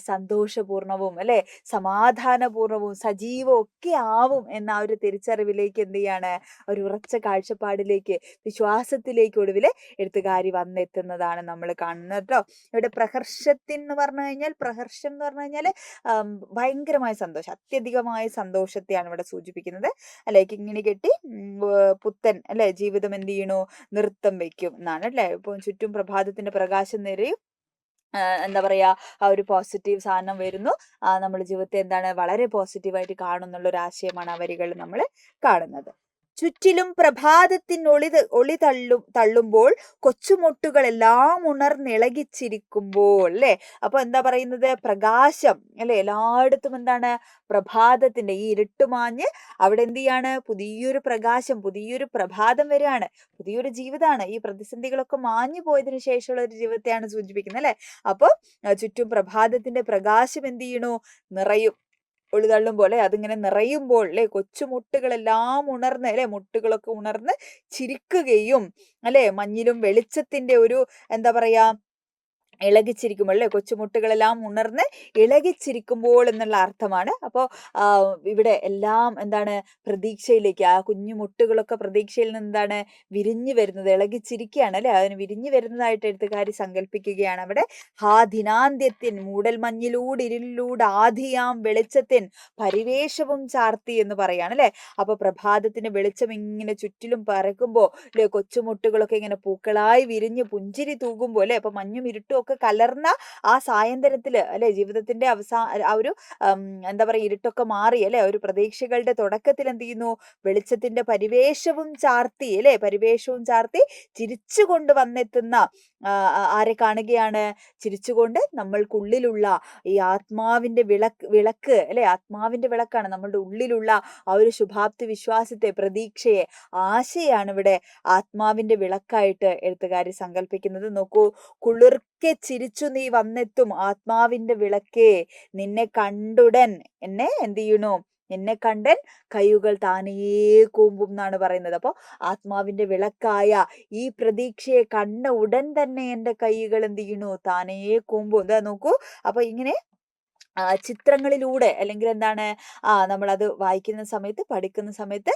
സന്തോഷപൂർണവും അല്ലെ സമാധാനപൂർണവും സജീവവും ഒക്കെ ആവും എന്ന ഒരു തിരിച്ചറിവിലേക്ക് എന്ത് ചെയ്യാണ്, ഒരു ഉറച്ച കാഴ്ചപ്പാടിലേക്ക്, വിശ്വാസത്തിലേക്ക് ഒടുവിൽ എഴുത്തുകാരി വന്നെത്തുന്നതാണ് നമ്മൾ കാണുന്നത് കേട്ടോ. ഇവിടെ പ്രഹർഷത്തിൻ എന്ന് പറഞ്ഞു കഴിഞ്ഞാൽ, പ്രഹർഷം എന്ന് പറഞ്ഞു കഴിഞ്ഞാൽ ഭയങ്കരമായ സന്തോഷം, അത്യധികമായ സന്തോഷത്തെയാണ് ഇവിടെ സൂചിപ്പിക്കുന്നത് അല്ലെ. കിങ്ങിണി കെട്ടി പുത്തൻ അല്ലെ ജീവിതം എന്ത് ചെയ്യണു, നൃത്തം വെക്കും എന്നാണ് അല്ലെ. ഇപ്പൊ ചുറ്റും പ്രഭാതത്തിന്റെ പ്രകാശം നിറയും എന്താ പറയാ, ആ ഒരു പോസിറ്റീവ് സാധനം വരുന്നു. നമ്മുടെ ജീവിതത്തെ എന്താണ് വളരെ പോസിറ്റീവായിട്ട് കാണുന്നുള്ള ഒരു ആശയമാണ് ആ വരികൾ നമ്മൾ കാണുന്നത്. ചുറ്റിലും ഒളി തള്ളുമ്പോൾ കൊച്ചുമൊട്ടുകളെല്ലാം ഉണർന്നിളകിച്ചിരിക്കുമ്പോൾ അല്ലെ. അപ്പൊ എന്താ പറയുന്നത്, പ്രകാശം അല്ലെ എല്ലായിടത്തും. എന്താണ്, പ്രഭാതത്തിന്റെ ഈ ഇരുട്ടുമാഞ്ഞ് അവിടെ എന്ത് ചെയ്യാണ്, പുതിയൊരു പ്രകാശം, പുതിയൊരു പ്രഭാതം വരികയാണ്, പുതിയൊരു ജീവിതമാണ്. ഈ പ്രതിസന്ധികളൊക്കെ മാഞ്ഞു പോയതിനു ശേഷമുള്ള ഒരു ജീവിതത്തെയാണ് സൂചിപ്പിക്കുന്നത് അല്ലെ. അപ്പൊ ചുറ്റും പ്രഭാതത്തിന്റെ പ്രകാശം എന്ത് ചെയ്യണു, നിറയും. ഒളിതള്ളുമ്പോൾ അല്ലെ, അതിങ്ങനെ നിറയുമ്പോൾ അല്ലെ, കൊച്ചുമുട്ടുകളെല്ലാം ഉണർന്ന് അല്ലെ, മുട്ടുകളൊക്കെ ഉണർന്ന് ചിരിക്കുകയും അല്ലെ, മഞ്ഞിലും വെളിച്ചത്തിന്റെ ഒരു എന്താ പറയാ ഇളകിച്ചിരിക്കുമ്പോൾ അല്ലെ, കൊച്ചുമുട്ടുകളെല്ലാം ഉണർന്ന് ഇളകിച്ചിരിക്കുമ്പോൾ എന്നുള്ള അർത്ഥമാണ്. അപ്പോൾ ഇവിടെ എല്ലാം എന്താണ്, പ്രതീക്ഷയിലേക്ക്, ആ കുഞ്ഞു മുട്ടുകളൊക്കെ പ്രതീക്ഷയിൽ നിന്ന് എന്താണ് വിരിഞ്ഞു വരുന്നത്, ഇളകിച്ചിരിക്കുകയാണ് അല്ലെ. അതിന് വിരിഞ്ഞു വരുന്നതായിട്ട് എഴുത്തുകാരി സങ്കല്പിക്കുകയാണ് അവിടെ. ഹാ ദിനാന്ത്യത്തിൻ മൂടൽമഞ്ഞിലൂടിരുളിലൂടെ ആധിയാം വെളിച്ചത്തിൻ പരിവേഷവും ചാർത്തി എന്ന് പറയാണ് അല്ലെ. അപ്പൊ പ്രഭാതത്തിന്റെ വെളിച്ചം ഇങ്ങനെ ചുറ്റിലും പരക്കുമ്പോ അല്ലെ, കൊച്ചുമുട്ടുകളൊക്കെ ഇങ്ങനെ പൂക്കളായി വിരിഞ്ഞ് പുഞ്ചിരി തൂകുമ്പോ അല്ലെ, അപ്പൊ മഞ്ഞും ഇരുട്ടും ഒക്കെ കലർന്ന ആ സായന്തനത്തില് അല്ലെ, ജീവിതത്തിന്റെ ആ ഒരു എന്താ പറയാ, ഇരുട്ടൊക്കെ മാറി അല്ലെ, ഒരു പ്രതീക്ഷകളുടെ തുടക്കത്തിൽ എന്ത് ചെയ്യുന്നു, വെളിച്ചത്തിന്റെ പരിവേഷവും ചാർത്തി അല്ലെ, പരിവേഷവും ചാർത്തി ചിരിച്ചുകൊണ്ട് വന്നെത്തുന്ന ആരെ കാണുകയാണ്, ചിരിച്ചുകൊണ്ട് നമ്മൾക്കുള്ളിലുള്ള ഈ ആത്മാവിന്റെ വിളക്ക് അല്ലെ, ആത്മാവിന്റെ വിളക്കാണ് നമ്മളുടെ ഉള്ളിലുള്ള ആ ഒരു ശുഭാപ്തി വിശ്വാസത്തെ, പ്രതീക്ഷയെ, ആശയാണ് ഇവിടെ ആത്മാവിന്റെ വിളക്കായിട്ട് എഴുത്തുകാരി സങ്കല്പിക്കുന്നത്. നോക്കൂ, കുളിർക്കെ ചിരിച്ചു നീ വന്നെത്തും ആത്മാവിന്റെ വിളക്കേ, നിന്നെ കണ്ടുടൻ എന്നെ എന്ത് ചെയ്യണു, നിന്നെ കണ്ടൻ കൈകൾ താനേ കൂമ്പും എന്നാണ് പറയുന്നത്. അപ്പോൾ ആത്മാവിന്റെ വിളക്കായ ഈ പ്രതീക്ഷയെ കണ്ട ഉടൻ തന്നെ എൻ്റെ കൈകൾ എന്ത് ചെയ്യണു, താനേ കൂമ്പും. എന്താ നോക്കൂ, അപ്പൊ ഇങ്ങനെ ചിത്രങ്ങളിലൂടെ അല്ലെങ്കിൽ എന്താണ് നമ്മളത് വായിക്കുന്ന സമയത്ത്, പഠിക്കുന്ന സമയത്ത്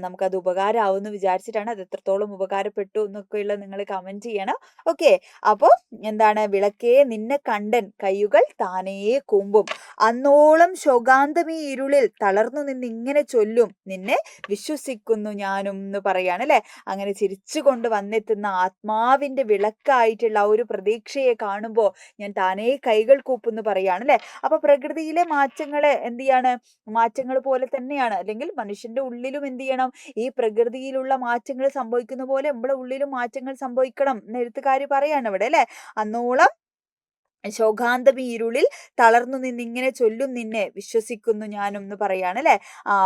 നമുക്കത് ഉപകാരമാവുമെന്ന് വിചാരിച്ചിട്ടാണ്. അത് എത്രത്തോളം ഉപകാരപ്പെട്ടു എന്നൊക്കെയുള്ള നിങ്ങൾ കമന്റ് ചെയ്യണം. ഓക്കെ, അപ്പോൾ എന്താണ്, വിളക്കേ നിന്നെ കണ്ടൻ കയ്യുകൾ താനേ കൂമ്പും, അന്നോളം ശോകാന്തമീ ഇരുളിൽ തളർന്നു നിന്ന് ഇങ്ങനെ ചൊല്ലും നിന്നെ വിശ്വസിക്കുന്നു ഞാനും എന്ന് പറയാണ് അല്ലെ. അങ്ങനെ ചിരിച്ചുകൊണ്ട് വന്നെത്തുന്ന ആത്മാവിന്റെ വിളക്കായിട്ടുള്ള ആ ഒരു പ്രതീക്ഷയെ കാണുമ്പോൾ ഞാൻ താനേ കൈകൾ കൂപ്പെന്ന് പറയാണ് അല്ലെ. അപ്പൊ പ്രകൃതിയിലെ മാറ്റങ്ങളെ എന്ത് ചെയ്യാണ്, മാറ്റങ്ങൾ പോലെ തന്നെയാണ്, അല്ലെങ്കിൽ മനുഷ്യന്റെ ഉള്ളിലും എന്ത് ചെയ്യണം, ഈ പ്രകൃതിയിലുള്ള മാറ്റങ്ങൾ സംഭവിക്കുന്ന പോലെ നമ്മുടെ ഉള്ളിലും മാറ്റങ്ങൾ സംഭവിക്കണം എന്ന് എഴുത്തുകാരി പറയാണ് ഇവിടെ അല്ലെ. അന്നോളം ശോകാന്തമി ഇരുളിൽ തളർന്നു നിന്നിങ്ങനെ ചൊല്ലും നിന്നെ വിശ്വസിക്കുന്നു ഞാനും എന്ന് പറയാണ് അല്ലെ.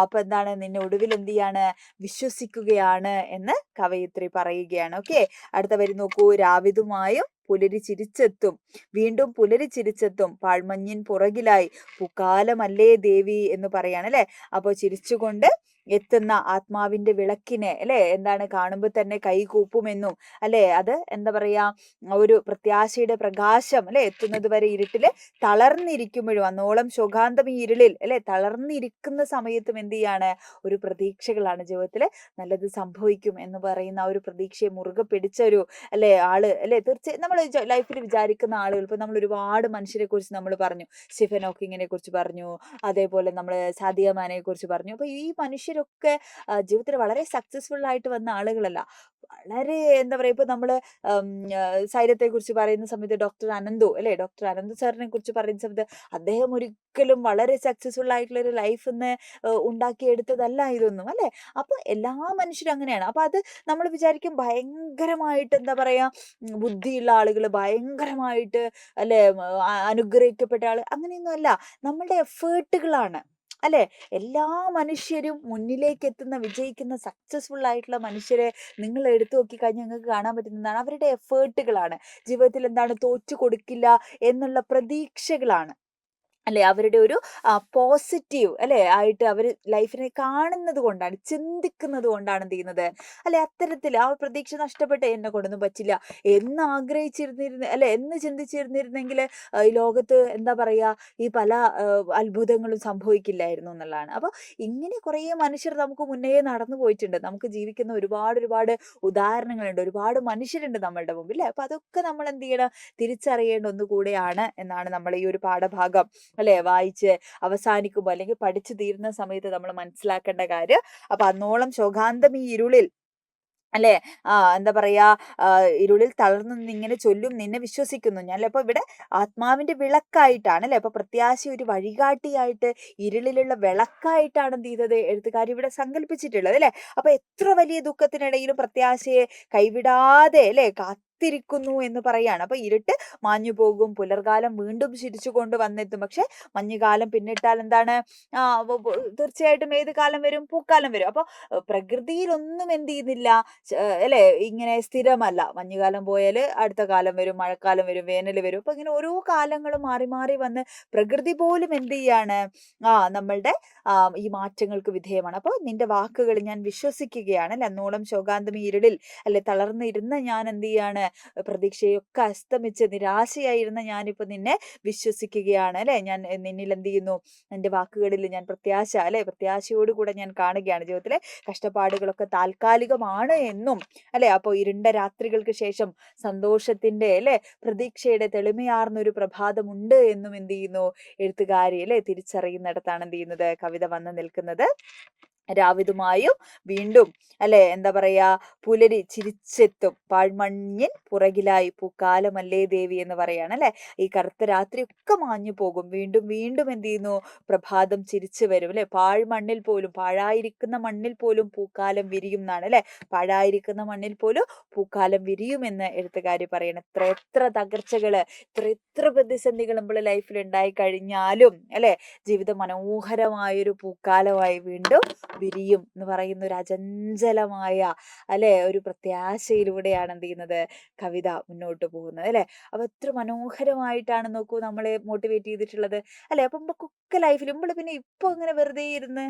അപ്പൊ എന്താണ്, നിന്നെ ഒടുവിൽ എന്ത് ചെയ്യാണ്, വിശ്വസിക്കുകയാണ് എന്ന് കവയിത്രി പറയുകയാണ്. ഓക്കെ, അടുത്ത വരി നോക്കൂ, രാവിതുമായും പുലരി ചിരിച്ചെത്തും, വീണ്ടും പുലരി ചിരിച്ചെത്തും, പാഴ്മഞ്ഞിൻ പുറകിലായി പൂക്കാലമല്ലേ ദേവി എന്ന് പറയാണ് അല്ലെ. അപ്പോൾ ചിരിച്ചുകൊണ്ട് എത്തുന്ന ആത്മാവിന്റെ വിളക്കിനെ അല്ലെ, എന്താണ്, കാണുമ്പോൾ തന്നെ കൈകൂപ്പുമെന്നും അല്ലെ, അത് എന്താ പറയാ, ഒരു പ്രത്യാശയുടെ പ്രകാശം അല്ലെ, എത്തുന്നത് വരെ ഇരുട്ടില് തളർന്നിരിക്കുമ്പോഴും, അന്നോളം ശോകാന്തം ഈ ഇരുളിൽ അല്ലെ തളർന്നിരിക്കുന്ന സമയത്തും എന്ത് ചെയ്യാണ്, ഒരു പ്രതീക്ഷകളാണ് ജീവിതത്തില്, നല്ലത് സംഭവിക്കും എന്ന് പറയുന്ന ആ ഒരു പ്രതീക്ഷയെ മുറുകെ പിടിച്ച ഒരു അല്ലെ ആള് അല്ലെ. തീർച്ചയായും നമ്മൾ ലൈഫിൽ വിചാരിക്കുന്ന ആളുകൾ, ഇപ്പൊ നമ്മൾ ഒരുപാട് മനുഷ്യരെ കുറിച്ച് നമ്മൾ പറഞ്ഞു, സ്റ്റീഫൻ ഹോക്കിങ്ങിനെ കുറിച്ച് പറഞ്ഞു, അതേപോലെ നമ്മൾ സാദിയ മാനെ കുറിച്ച് പറഞ്ഞു. അപ്പൊ ഈ മനുഷ്യരൊക്കെ ജീവിതത്തിൽ വളരെ സക്സസ്ഫുൾ ആയിട്ട് വന്ന ആളുകളല്ല, വളരെ എന്താ പറയാ, ഇപ്പൊ നമ്മള് സൈലത്തെ കുറിച്ച് പറയുന്ന സമയത്ത് ഡോക്ടർ അനന്തു അല്ലെ, ഡോക്ടർ അനന്തു സാറിനെ കുറിച്ച് പറയുന്ന സമയത്ത് അദ്ദേഹം ഒരിക്കലും വളരെ സക്സസ്ഫുൾ ആയിട്ടുള്ള ഒരു ലൈഫ് എന്ന് ഉണ്ടാക്കിയെടുത്തതല്ല ഇതൊന്നും അല്ലെ. അപ്പൊ എല്ലാ മനുഷ്യരും അങ്ങനെയാണ്. അപ്പൊ അത് നമ്മൾ വിചാരിക്കും ഭയങ്കരമായിട്ട് എന്താ പറയാ, ബുദ്ധിയുള്ള ആളുകൾ, ഭയങ്കരമായിട്ട് അല്ലെ അനുഗ്രഹിക്കപ്പെട്ട ആള്, അങ്ങനെയൊന്നും അല്ല. നമ്മളുടെ എഫേർട്ടുകളാണ് അല്ലെ. എല്ലാ മനുഷ്യരും മുന്നിലേക്ക് എത്തുന്ന, വിജയിക്കുന്ന, സക്സസ്ഫുൾ ആയിട്ടുള്ള മനുഷ്യരെ നിങ്ങൾ എടുത്തു നോക്കി കഴിഞ്ഞാൽ നിങ്ങൾക്ക് കാണാൻ പറ്റുന്നതാണ് അവരുടെ എഫേർട്ടുകളാണ്. ജീവിതത്തിൽ എന്താണ്, തോറ്റു കൊടുക്കില്ല എന്നുള്ള പ്രതീക്ഷകളാണ് അല്ലെ, അവരുടെ ഒരു പോസിറ്റീവ് അല്ലെ ആയിട്ട് അവർ ലൈഫിനെ കാണുന്നത് കൊണ്ടാണ്, ചിന്തിക്കുന്നത് കൊണ്ടാണ് എന്ത് ചെയ്യുന്നത് അല്ലെ, അത്തരത്തിൽ ആ പ്രതീക്ഷ നഷ്ടപ്പെട്ട് എന്നെ കൊണ്ടൊന്നും പറ്റില്ല എന്ന് ആഗ്രഹിച്ചിരുന്നിരുന്ന അല്ലെ, എന്ന് ചിന്തിച്ചിരുന്നിരുന്നെങ്കിൽ ഈ ലോകത്ത് എന്താ പറയാ, ഈ പല അത്ഭുതങ്ങളും സംഭവിക്കില്ലായിരുന്നു എന്നുള്ളതാണ്. അപ്പൊ ഇങ്ങനെ കുറേ മനുഷ്യർ നമുക്ക് മുന്നേ നടന്നു പോയിട്ടുണ്ട്. നമുക്ക് ജീവിക്കുന്ന ഒരുപാട് ഉദാഹരണങ്ങളുണ്ട്, ഒരുപാട് മനുഷ്യരുണ്ട് നമ്മളുടെ മുമ്പിൽ അല്ലെ. അപ്പൊ അതൊക്കെ നമ്മൾ എന്ത് ചെയ്യണം, തിരിച്ചറിയേണ്ട ഒന്നുകൂടെയാണ് എന്നാണ് നമ്മൾ ഈ ഒരു പാഠഭാഗം അല്ലെ വായിച്ച് അവസാനിക്കുമ്പോൾ അല്ലെങ്കിൽ പഠിച്ചു തീരുന്ന സമയത്ത് നമ്മൾ മനസ്സിലാക്കേണ്ട കാര്യം. അപ്പൊ അന്നോളം ശോകാന്തം ഈ ഇരുളിൽ അല്ലേ? എന്താ പറയാ, ഇരുളിൽ തളർന്നു നിന്നിങ്ങനെ ചൊല്ലും നിന്നെ വിശ്വസിക്കുന്നു ഞാൻ. അപ്പൊ ഇവിടെ ആത്മാവിന്റെ വിളക്കായിട്ടാണ് അല്ലേ? അപ്പൊ പ്രത്യാശ ഒരു വഴികാട്ടിയായിട്ട്, ഇരുളിലുള്ള വിളക്കായിട്ടാണ് എന്ത് ചെയ്തത് എഴുത്തുകാരി ഇവിടെ സങ്കല്പിച്ചിട്ടുള്ളത് അല്ലേ? അപ്പൊ എത്ര വലിയ ദുഃഖത്തിനിടയിലും പ്രത്യാശയെ കൈവിടാതെ അല്ലേ കാത്തിരിക്കുന്നു എന്ന് പറയാണ്. അപ്പൊ ഇരുട്ട് മാഞ്ഞു പോകും, പുലർകാലം വീണ്ടും ചിരിച്ചുകൊണ്ട് വന്നെത്തും. പക്ഷെ മഞ്ഞുകാലം പിന്നിട്ടാൽ എന്താണ്, തീർച്ചയായിട്ടും ഏത് കാലം വരും? പൂക്കാലം വരും. അപ്പൊ പ്രകൃതിയിലൊന്നും എന്ത് ചെയ്യുന്നില്ല, അല്ലേ, ഇങ്ങനെ സ്ഥിരമല്ല. മഞ്ഞുകാലം പോയാൽ അടുത്ത കാലം വരും, മഴക്കാലം വരും, വേനൽ വരും. അപ്പൊ ഇങ്ങനെ ഓരോ കാലങ്ങളും മാറി മാറി വന്ന് പ്രകൃതി പോലും എന്ത് ചെയ്യാണ്, നമ്മളുടെ ഈ മാറ്റങ്ങൾക്ക് വിധേയമാണ്. അപ്പോൾ നിന്റെ വാക്കുകൾ ഞാൻ വിശ്വസിക്കുകയാണ് അല്ലെ. അന്നോളം ശോകാന്തം ഈ ഇരുളിൽ അല്ലെ തളർന്നിരുന്ന ഞാൻ എന്ത് ചെയ്യാണ്, പ്രതീക്ഷയൊക്കെ അസ്തമിച്ച് നിരാശയായിരുന്ന ഞാനിപ്പോ നിന്നെ വിശ്വസിക്കുകയാണ് അല്ലെ. ഞാൻ നിന്നിൽ എന്ത് ചെയ്യുന്നു, നിന്റെ വാക്കുകളിൽ ഞാൻ പ്രത്യാശ അല്ലെ, പ്രത്യാശയോടുകൂടെ ഞാൻ കാണുകയാണ്. ജീവിതത്തിലെ കഷ്ടപ്പാടുകളൊക്കെ താൽക്കാലികമാണ് എന്നും അല്ലെ. അപ്പോൾ ഇരുണ്ട രാത്രികൾക്ക് ശേഷം സന്തോഷത്തിന്റെ അല്ലെ പ്രതീക്ഷയുടെ തെളിമയാർന്ന ഒരു പ്രഭാതമുണ്ട് എന്നും എന്ത് ചെയ്യുന്നു എഴുത്തുകാരി അല്ലെ തിരിച്ചറിയുന്നിടത്താണ് എന്ത് ചെയ്യുന്നത് കവിത വന്ന് നിൽക്കുന്നത്. രാവിതുമായും വീണ്ടും അല്ലെ എന്താ പറയാ, പുലരി ചിരിച്ചെത്തും പാഴ്മഞ്ഞിൻ പുറകിലായി പൂക്കാലമല്ലേ ദേവി എന്ന് പറയാണ് അല്ലെ. ഈ കറുത്ത രാത്രി ഒക്കെ മാഞ്ഞു പോകും, വീണ്ടും വീണ്ടും എന്ത് ചെയ്യുന്നു, പ്രഭാതം ചിരിച്ചു വരും അല്ലെ. പാഴ്മണ്ണിൽ പോലും, പാഴായിരിക്കുന്ന മണ്ണിൽ പോലും പൂക്കാലം വിരിയും എന്നാണ് അല്ലെ. പാഴായിരിക്കുന്ന മണ്ണിൽ പോലും പൂക്കാലം വിരിയുമെന്ന് എഴുത്തുകാരി പറയണം. എത്ര എത്ര തകർച്ചകള്, എത്ര എത്ര പ്രതിസന്ധികൾ നമ്മുടെ ലൈഫിൽ ഉണ്ടായി കഴിഞ്ഞാലും അല്ലെ, ജീവിതം മനോഹരമായൊരു പൂക്കാലമായി വീണ്ടും വിരിയും എന്ന് പറയുന്ന ഒരു അചഞ്ചലമായ അല്ലെ ഒരു പ്രത്യാശയിലൂടെയാണ് എന്ത് ചെയ്യുന്നത് കവിത മുന്നോട്ട് പോകുന്നത് അല്ലെ. അപ്പൊ എത്ര മനോഹരമായിട്ടാണ് നോക്കൂ നമ്മളെ മോട്ടിവേറ്റ് ചെയ്തിട്ടുള്ളത് അല്ലെ. അപ്പൊ നമുക്കൊക്കെ ലൈഫിൽ നമ്മൾ പിന്നെ ഇപ്പൊ ഇങ്ങനെ വെറുതെ ഇരുന്ന്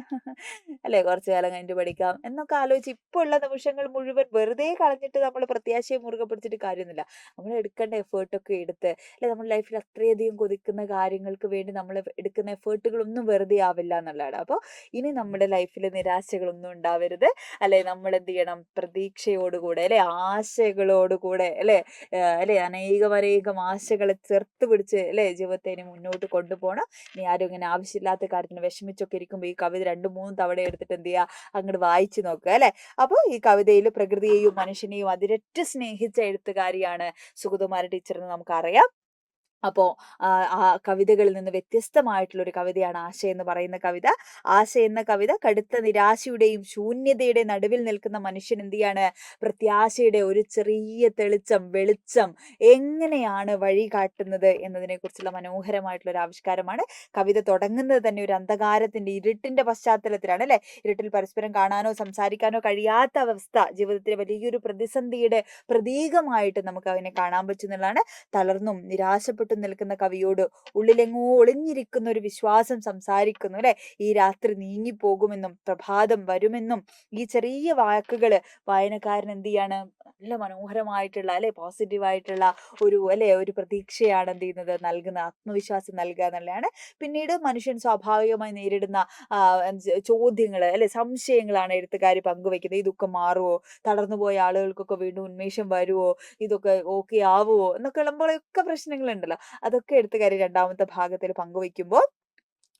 അല്ലെ കുറച്ചു കാലം കഴിഞ്ഞിട്ട് പഠിക്കാം എന്നൊക്കെ ആലോചിച്ച് ഇപ്പൊ ഉള്ള നിമിഷങ്ങൾ മുഴുവൻ വെറുതെ കളഞ്ഞിട്ട് നമ്മൾ പ്രത്യാശയെ മുറുകെ പിടിച്ചിട്ട് കാര്യമൊന്നുമില്ല. നമ്മൾ എടുക്കേണ്ട എഫേർട്ടൊക്കെ എടുത്ത് അല്ലെ, നമ്മുടെ ലൈഫിൽ അത്രയധികം കൊതിക്കുന്ന കാര്യങ്ങൾക്ക് വേണ്ടി നമ്മൾ എടുക്കുന്ന എഫേർട്ടുകളൊന്നും വെറുതെ ആവില്ല എന്നുള്ളതാണ്. അപ്പോൾ ഇനി നമ്മുടെ ലൈഫിൽ നിരാശകളൊന്നും ഉണ്ടാവരുത് അല്ലെ. നമ്മൾ എന്ത് ചെയ്യണം, പ്രതീക്ഷയോടുകൂടെ അല്ലെ, ആശകളോടുകൂടെ അല്ലെ, അല്ലെ അനേകം ആശകളെ ചേർത്ത് പിടിച്ച് അല്ലെ ജീവിതത്തെ ഇനി മുന്നോട്ട് കൊണ്ടുപോകണം. ഇനി ആരും ഇങ്ങനെ ആവശ്യമില്ലാത്ത കാര്യത്തിന് വിഷമിച്ചൊക്കെ ഇരിക്കുമ്പോൾ ഈ കവിത 2-3 തവണ എടുത്തിട്ട് എന്ത് ചെയ്യുക, അങ്ങോട്ട് വായിച്ചു നോക്കുക അല്ലെ. അപ്പോൾ ഈ കവിതയിൽ പ്രകൃതിയെയും മനുഷ്യനെയും അതിരറ്റ് സ്നേഹിച്ച എഴുത്തുകാരിയാണ് സുഗതകുമാരി ടീച്ചർ എന്ന് നമുക്കറിയാം. അപ്പോൾ ആ കവിതകളിൽ നിന്ന് വ്യത്യസ്തമായിട്ടുള്ള ഒരു കവിതയാണ് ആശ എന്ന് പറയുന്ന കവിത. ആശ എന്ന കവിത കടുത്ത നിരാശയുടെയും ശൂന്യതയുടെ നടുവിൽ നിൽക്കുന്ന മനുഷ്യൻ എന്ത് ചെയ്യാണ്, പ്രത്യാശയുടെ ഒരു ചെറിയ വെളിച്ചം എങ്ങനെയാണ് വഴി കാട്ടുന്നത് എന്നതിനെ കുറിച്ചുള്ള മനോഹരമായിട്ടുള്ള ഒരു ആവിഷ്കാരമാണ്. കവിത തുടങ്ങുന്നത് തന്നെ ഒരു അന്ധകാരത്തിന്റെ ഇരുട്ടിന്റെ പശ്ചാത്തലത്തിലാണ് അല്ലെ. ഇരുട്ടിൽ പരസ്പരം കാണാനോ സംസാരിക്കാനോ കഴിയാത്ത അവസ്ഥ ജീവിതത്തിലെ വലിയൊരു പ്രതിസന്ധിയുടെ പ്രതീകമായിട്ട് നമുക്ക് അതിനെ കാണാൻ പറ്റുന്നതാണ്. തളർന്നും നിരാശപ്പെട്ടും നിൽക്കുന്ന കവിയോട് ഉള്ളിലെങ്ങോ ഒളിഞ്ഞിരിക്കുന്ന ഒരു വിശ്വാസം സംസാരിക്കുന്നു അല്ലെ. ഈ രാത്രി നീങ്ങിപ്പോകുമെന്നും പ്രഭാതം വരുമെന്നും ഈ ചെറിയ വാക്കുകള് വായനക്കാരൻ എന്ത് ചെയ്യാണ്, നല്ല മനോഹരമായിട്ടുള്ള അല്ലെ പോസിറ്റീവായിട്ടുള്ള ഒരു പ്രതീക്ഷയാണ് എന്ത് ചെയ്യുന്നത് നൽകുന്ന, ആത്മവിശ്വാസം നൽകുക എന്നുള്ളതാണ്. പിന്നീട് മനുഷ്യൻ സ്വാഭാവികമായി നേരിടുന്ന ചോദ്യങ്ങള് അല്ലെ സംശയങ്ങളാണ് എഴുത്തുകാരി പങ്കുവെക്കുന്നത്. ഈ ദുഃഖം മാറുമോ, തളർന്നുപോയ ആളുകൾക്കൊക്കെ വീണ്ടും ഉന്മേഷം വരുമോ, ഇതൊക്കെ ഓക്കെ ആവുമോ എന്നൊക്കെ ഉള്ളപ്പോഴൊക്കെ പ്രശ്നങ്ങളുണ്ടല്ലോ. അതൊക്കെ എഴുത്തുകാരി രണ്ടാമത്തെ ഭാഗത്തിൽ പങ്കുവെക്കുമ്പോൾ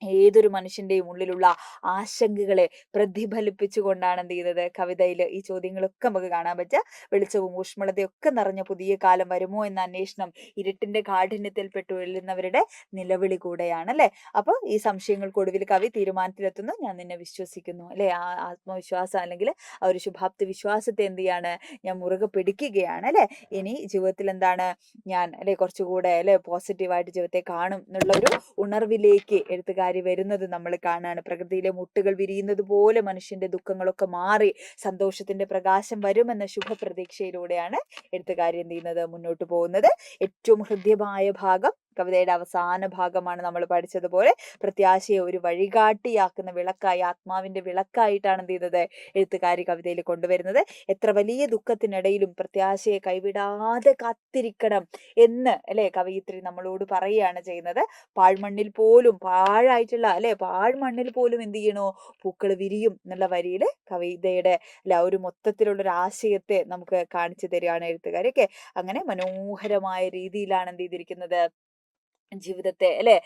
ഏതൊരു മനുഷ്യന്റെയും ഉള്ളിലുള്ള ആശങ്കകളെ പ്രതിഫലിപ്പിച്ചുകൊണ്ടാണ് എന്ത് ചെയ്യുന്നത് കവിതയിൽ ഈ ചോദ്യങ്ങളൊക്കെ നമുക്ക് കാണാൻ പറ്റുക. വെളിച്ചവും ഊഷ്മളതയൊക്കെ നിറഞ്ഞ പുതിയ കാലം വരുമോ എന്ന അന്വേഷണം ഇരുട്ടിന്റെ കാഠിന്യത്തിൽപ്പെട്ട് ഉഴലുന്നവരുടെ നിലവിളി കൂടെയാണ് അല്ലെ. അപ്പോൾ ഈ സംശയങ്ങൾക്കൊടുവിൽ കവി തീരുമാനത്തിലെത്തുന്നു, ഞാൻ നിന്നെ വിശ്വസിക്കുന്നു അല്ലെ. ആ ആത്മവിശ്വാസം അല്ലെങ്കിൽ ആ ഒരു ശുഭാപ്തി വിശ്വാസത്തെ എന്ത് ചെയ്യാണ്, ഞാൻ മുറുകെ പിടിക്കുകയാണ് അല്ലെ. ഇനി ജീവിതത്തിൽ എന്താണ് ഞാൻ അല്ലെ കുറച്ചുകൂടെ അല്ലെ പോസിറ്റീവായിട്ട് ജീവിതത്തെ കാണും എന്നുള്ള ഒരു ഉണർവിലേക്ക് എഴുത്തുകാരി വരുന്നത് നമ്മൾ കാണുകയാണ്. പ്രകൃതിയിലെ മുട്ടുകൾ വിരിയുന്നത് പോലെ മനുഷ്യന്റെ ദുഃഖങ്ങളൊക്കെ മാറി സന്തോഷത്തിന്റെ പ്രകാശം വരുമെന്ന ശുഭപ്രതീക്ഷയിലൂടെയാണ് എഴുത്തുകാരി എന്ത് ചെയ്യുന്നത് മുന്നോട്ട് പോകുന്നത്. ഏറ്റവും ഹൃദ്യമായ ഭാഗം കവിതയുടെ അവസാന ഭാഗമാണ് നമ്മൾ പഠിച്ചതുപോലെ പ്രത്യാശയെ ഒരു വഴികാട്ടിയാക്കുന്ന വിളക്കായി, ആത്മാവിന്റെ വിളക്കായിട്ടാണ് എന്ത് ചെയ്യുന്നത് എഴുത്തുകാരി കവിതയിൽ കൊണ്ടുവരുന്നത്. എത്ര വലിയ ദുഃഖത്തിനിടയിലും പ്രത്യാശയെ കൈവിടാതെ കാത്തിരിക്കണം എന്ന് അല്ലെ കവയിത്രി നമ്മളോട് പറയുകയാണ് ചെയ്യുന്നത്. പാഴ്മണ്ണിൽ പോലും പാഴായിട്ടുള്ള അല്ലെ പാഴ്മണ്ണിൽ പോലും എന്ത് ചെയ്യണോ, പൂക്കൾ വിരിയും എന്നുള്ള വരിയിൽ കവിതയുടെ അല്ല ഒരു മൊത്തത്തിലുള്ള ഒരു ആശയത്തെ നമുക്ക് കാണിച്ചു തരികയാണ് എഴുത്തുകാരി. അങ്ങനെ മനോഹരമായ രീതിയിലാണ് എന്ത് ചെയ്തിരിക്കുന്നത് ജീവിതത്തെ അല്ലെ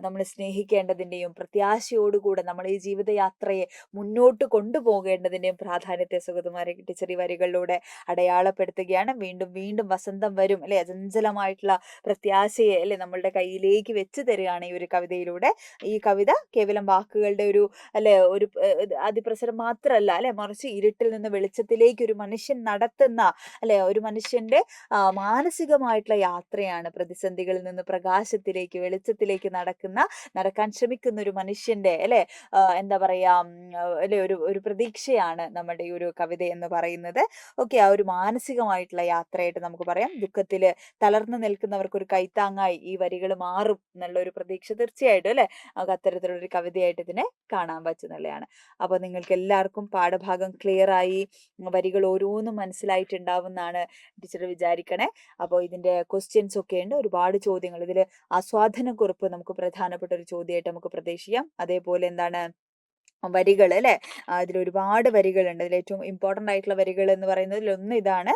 നമ്മൾ സ്നേഹിക്കേണ്ടതിൻ്റെയും പ്രത്യാശയോടുകൂടെ നമ്മൾ ഈ ജീവിതയാത്രയെ മുന്നോട്ട് കൊണ്ടുപോകേണ്ടതിൻ്റെയും പ്രാധാന്യത്തെ സുഗതകുമാരി ടീച്ചർ ഈ വരികളിലൂടെ അടയാളപ്പെടുത്തുകയാണ്. വീണ്ടും വീണ്ടും വസന്തം വരും അല്ലെ, അചഞ്ചലമായിട്ടുള്ള പ്രത്യാശയെ അല്ലെ നമ്മളുടെ കയ്യിലേക്ക് വെച്ച് തരികയാണ് ഈ ഒരു കവിതയിലൂടെ. ഈ കവിത കേവലം വാക്കുകളുടെ ഒരു അല്ലെ ഒരു അതിപ്രസരം മാത്രമല്ല അല്ലെ, മറിച്ച് ഇരുട്ടിൽ നിന്ന് വെളിച്ചത്തിലേക്ക് ഒരു മനുഷ്യൻ നടത്തുന്ന അല്ലെ ഒരു മനുഷ്യന്റെ മാനസികമായിട്ടുള്ള യാത്രയാണ്. പ്രതിസന്ധികളിൽ നിന്ന് പ്രകാശത്തിലേക്ക് വെളിച്ചത്തിലേക്ക് നടക്കാൻ ശ്രമിക്കുന്ന ഒരു മനുഷ്യന്റെ അല്ലെ എന്താ പറയാ അല്ലെ ഒരു പ്രതീക്ഷയാണ് നമ്മുടെ ഈ ഒരു കവിത എന്ന് പറയുന്നത്. ഓക്കെ, ആ ഒരു മാനസികമായിട്ടുള്ള യാത്രയായിട്ട് നമുക്ക് പറയാം. ദുഃഖത്തില് തളർന്നു നിൽക്കുന്നവർക്ക് ഒരു കൈത്താങ്ങായി ഈ വരികൾ മാറും എന്നുള്ള ഒരു പ്രതീക്ഷ തീർച്ചയായിട്ടും അല്ലെ അത്തരത്തിലുള്ള ഒരു കവിതയായിട്ട് ഇതിനെ കാണാൻ പറ്റുന്നതാണ്. അപ്പൊ നിങ്ങൾക്ക് എല്ലാവർക്കും പാഠഭാഗം ക്ലിയർ ആയി, വരികൾ ഓരോന്നും മനസ്സിലായിട്ടുണ്ടാവുമെന്നാണ് ടീച്ചർ വിചാരിക്കണേ. അപ്പോൾ ഇതിന്റെ ക്വസ്റ്റ്യൻസ് ഒക്കെ ഉണ്ട്, ഒരുപാട് ചോദ്യങ്ങൾ. ഇതിൽ ആസ്വാദനക്കുറിപ്പ് നമുക്ക് പ്രധാനപ്പെട്ട ഒരു ചോദ്യമായിട്ട് നമുക്ക് പ്രതീക്ഷിക്കാം. അതേപോലെ എന്താണ് വരികൾ അല്ലെ, അതിൽ ഒരുപാട് വരികളുണ്ട്. അതിൽ ഏറ്റവും ഇമ്പോർട്ടൻ്റ് ആയിട്ടുള്ള വരികൾ എന്ന് പറയുന്നതിൽ ഒന്ന് ഇതാണ്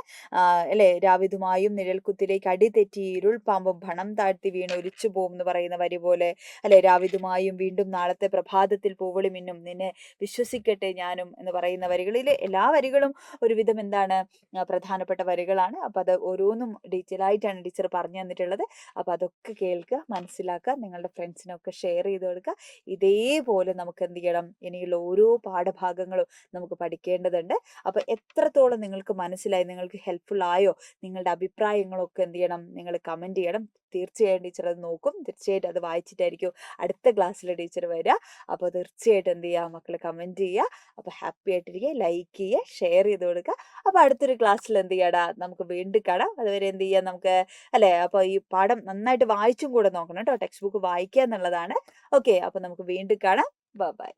അല്ലെ, രാവിതുമായും നിഴൽക്കുത്തിലേക്ക് അടിതെറ്റി ഇരുൾ പാമ്പും ഭണം താഴ്ത്തി വീണ് ഒലിച്ചു പോകും എന്ന് പറയുന്ന വരി പോലെ അല്ലെ, രാവിതുമായും വീണ്ടും നാളത്തെ പ്രഭാതത്തിൽ പൂവളി മിന്നും നിന്നെ വിശ്വസിക്കട്ടെ ഞാനും എന്ന് പറയുന്ന വരികളിൽ എല്ലാ വരികളും ഒരുവിധം എന്താണ് പ്രധാനപ്പെട്ട വരികളാണ്. അപ്പൊ അത് ഓരോന്നും ഡീറ്റെയിൽ ആയിട്ടാണ് ടീച്ചർ പറഞ്ഞു തന്നിട്ടുള്ളത്. അപ്പൊ അതൊക്കെ കേൾക്കുക, മനസ്സിലാക്കുക, നിങ്ങളുടെ ഫ്രണ്ട്സിനൊക്കെ ഷെയർ ചെയ്ത് കൊടുക്കുക. ഇതേപോലെ നമുക്ക് എന്ത് ചെയ്യണം, ഇനിയുള്ള ഓരോ പാഠഭാഗങ്ങളും നമുക്ക് പഠിക്കേണ്ടതുണ്ട്. അപ്പൊ എത്രത്തോളം നിങ്ങൾക്ക് മനസ്സിലായി, നിങ്ങൾക്ക് ഹെൽപ്ഫുൾ ആയോ, നിങ്ങളുടെ അഭിപ്രായങ്ങളൊക്കെ എന്ത് ചെയ്യണം, നിങ്ങൾ കമന്റ് ചെയ്യണം. തീർച്ചയായിട്ടും ടീച്ചർ അത് നോക്കും, തീർച്ചയായിട്ടും അത് വായിച്ചിട്ടായിരിക്കും അടുത്ത ക്ലാസ്സിൽ ടീച്ചർ വരിക. അപ്പോൾ തീർച്ചയായിട്ടും എന്ത് ചെയ്യുക, മക്കൾ കമന്റ് ചെയ്യുക. അപ്പോൾ ഹാപ്പി ആയിട്ടിരിക്കുക, ലൈക്ക് ചെയ്യുക, ഷെയർ ചെയ്ത് കൊടുക്കുക. അപ്പോൾ അടുത്തൊരു ക്ലാസ്സിൽ എന്ത് ചെയ്യാടാ നമുക്ക് വീണ്ടും കാണാം. അതുവരെ എന്ത് ചെയ്യാം നമുക്ക് അല്ലെ, അപ്പോൾ ഈ പാഠം നന്നായിട്ട് വായിച്ചും കൂടെ നോക്കണം കേട്ടോ, ടെക്സ്റ്റ് ബുക്ക് വായിക്കുക എന്നുള്ളതാണ്. ഓക്കെ, അപ്പോൾ നമുക്ക് വീണ്ടും കാണാം. ബൈ.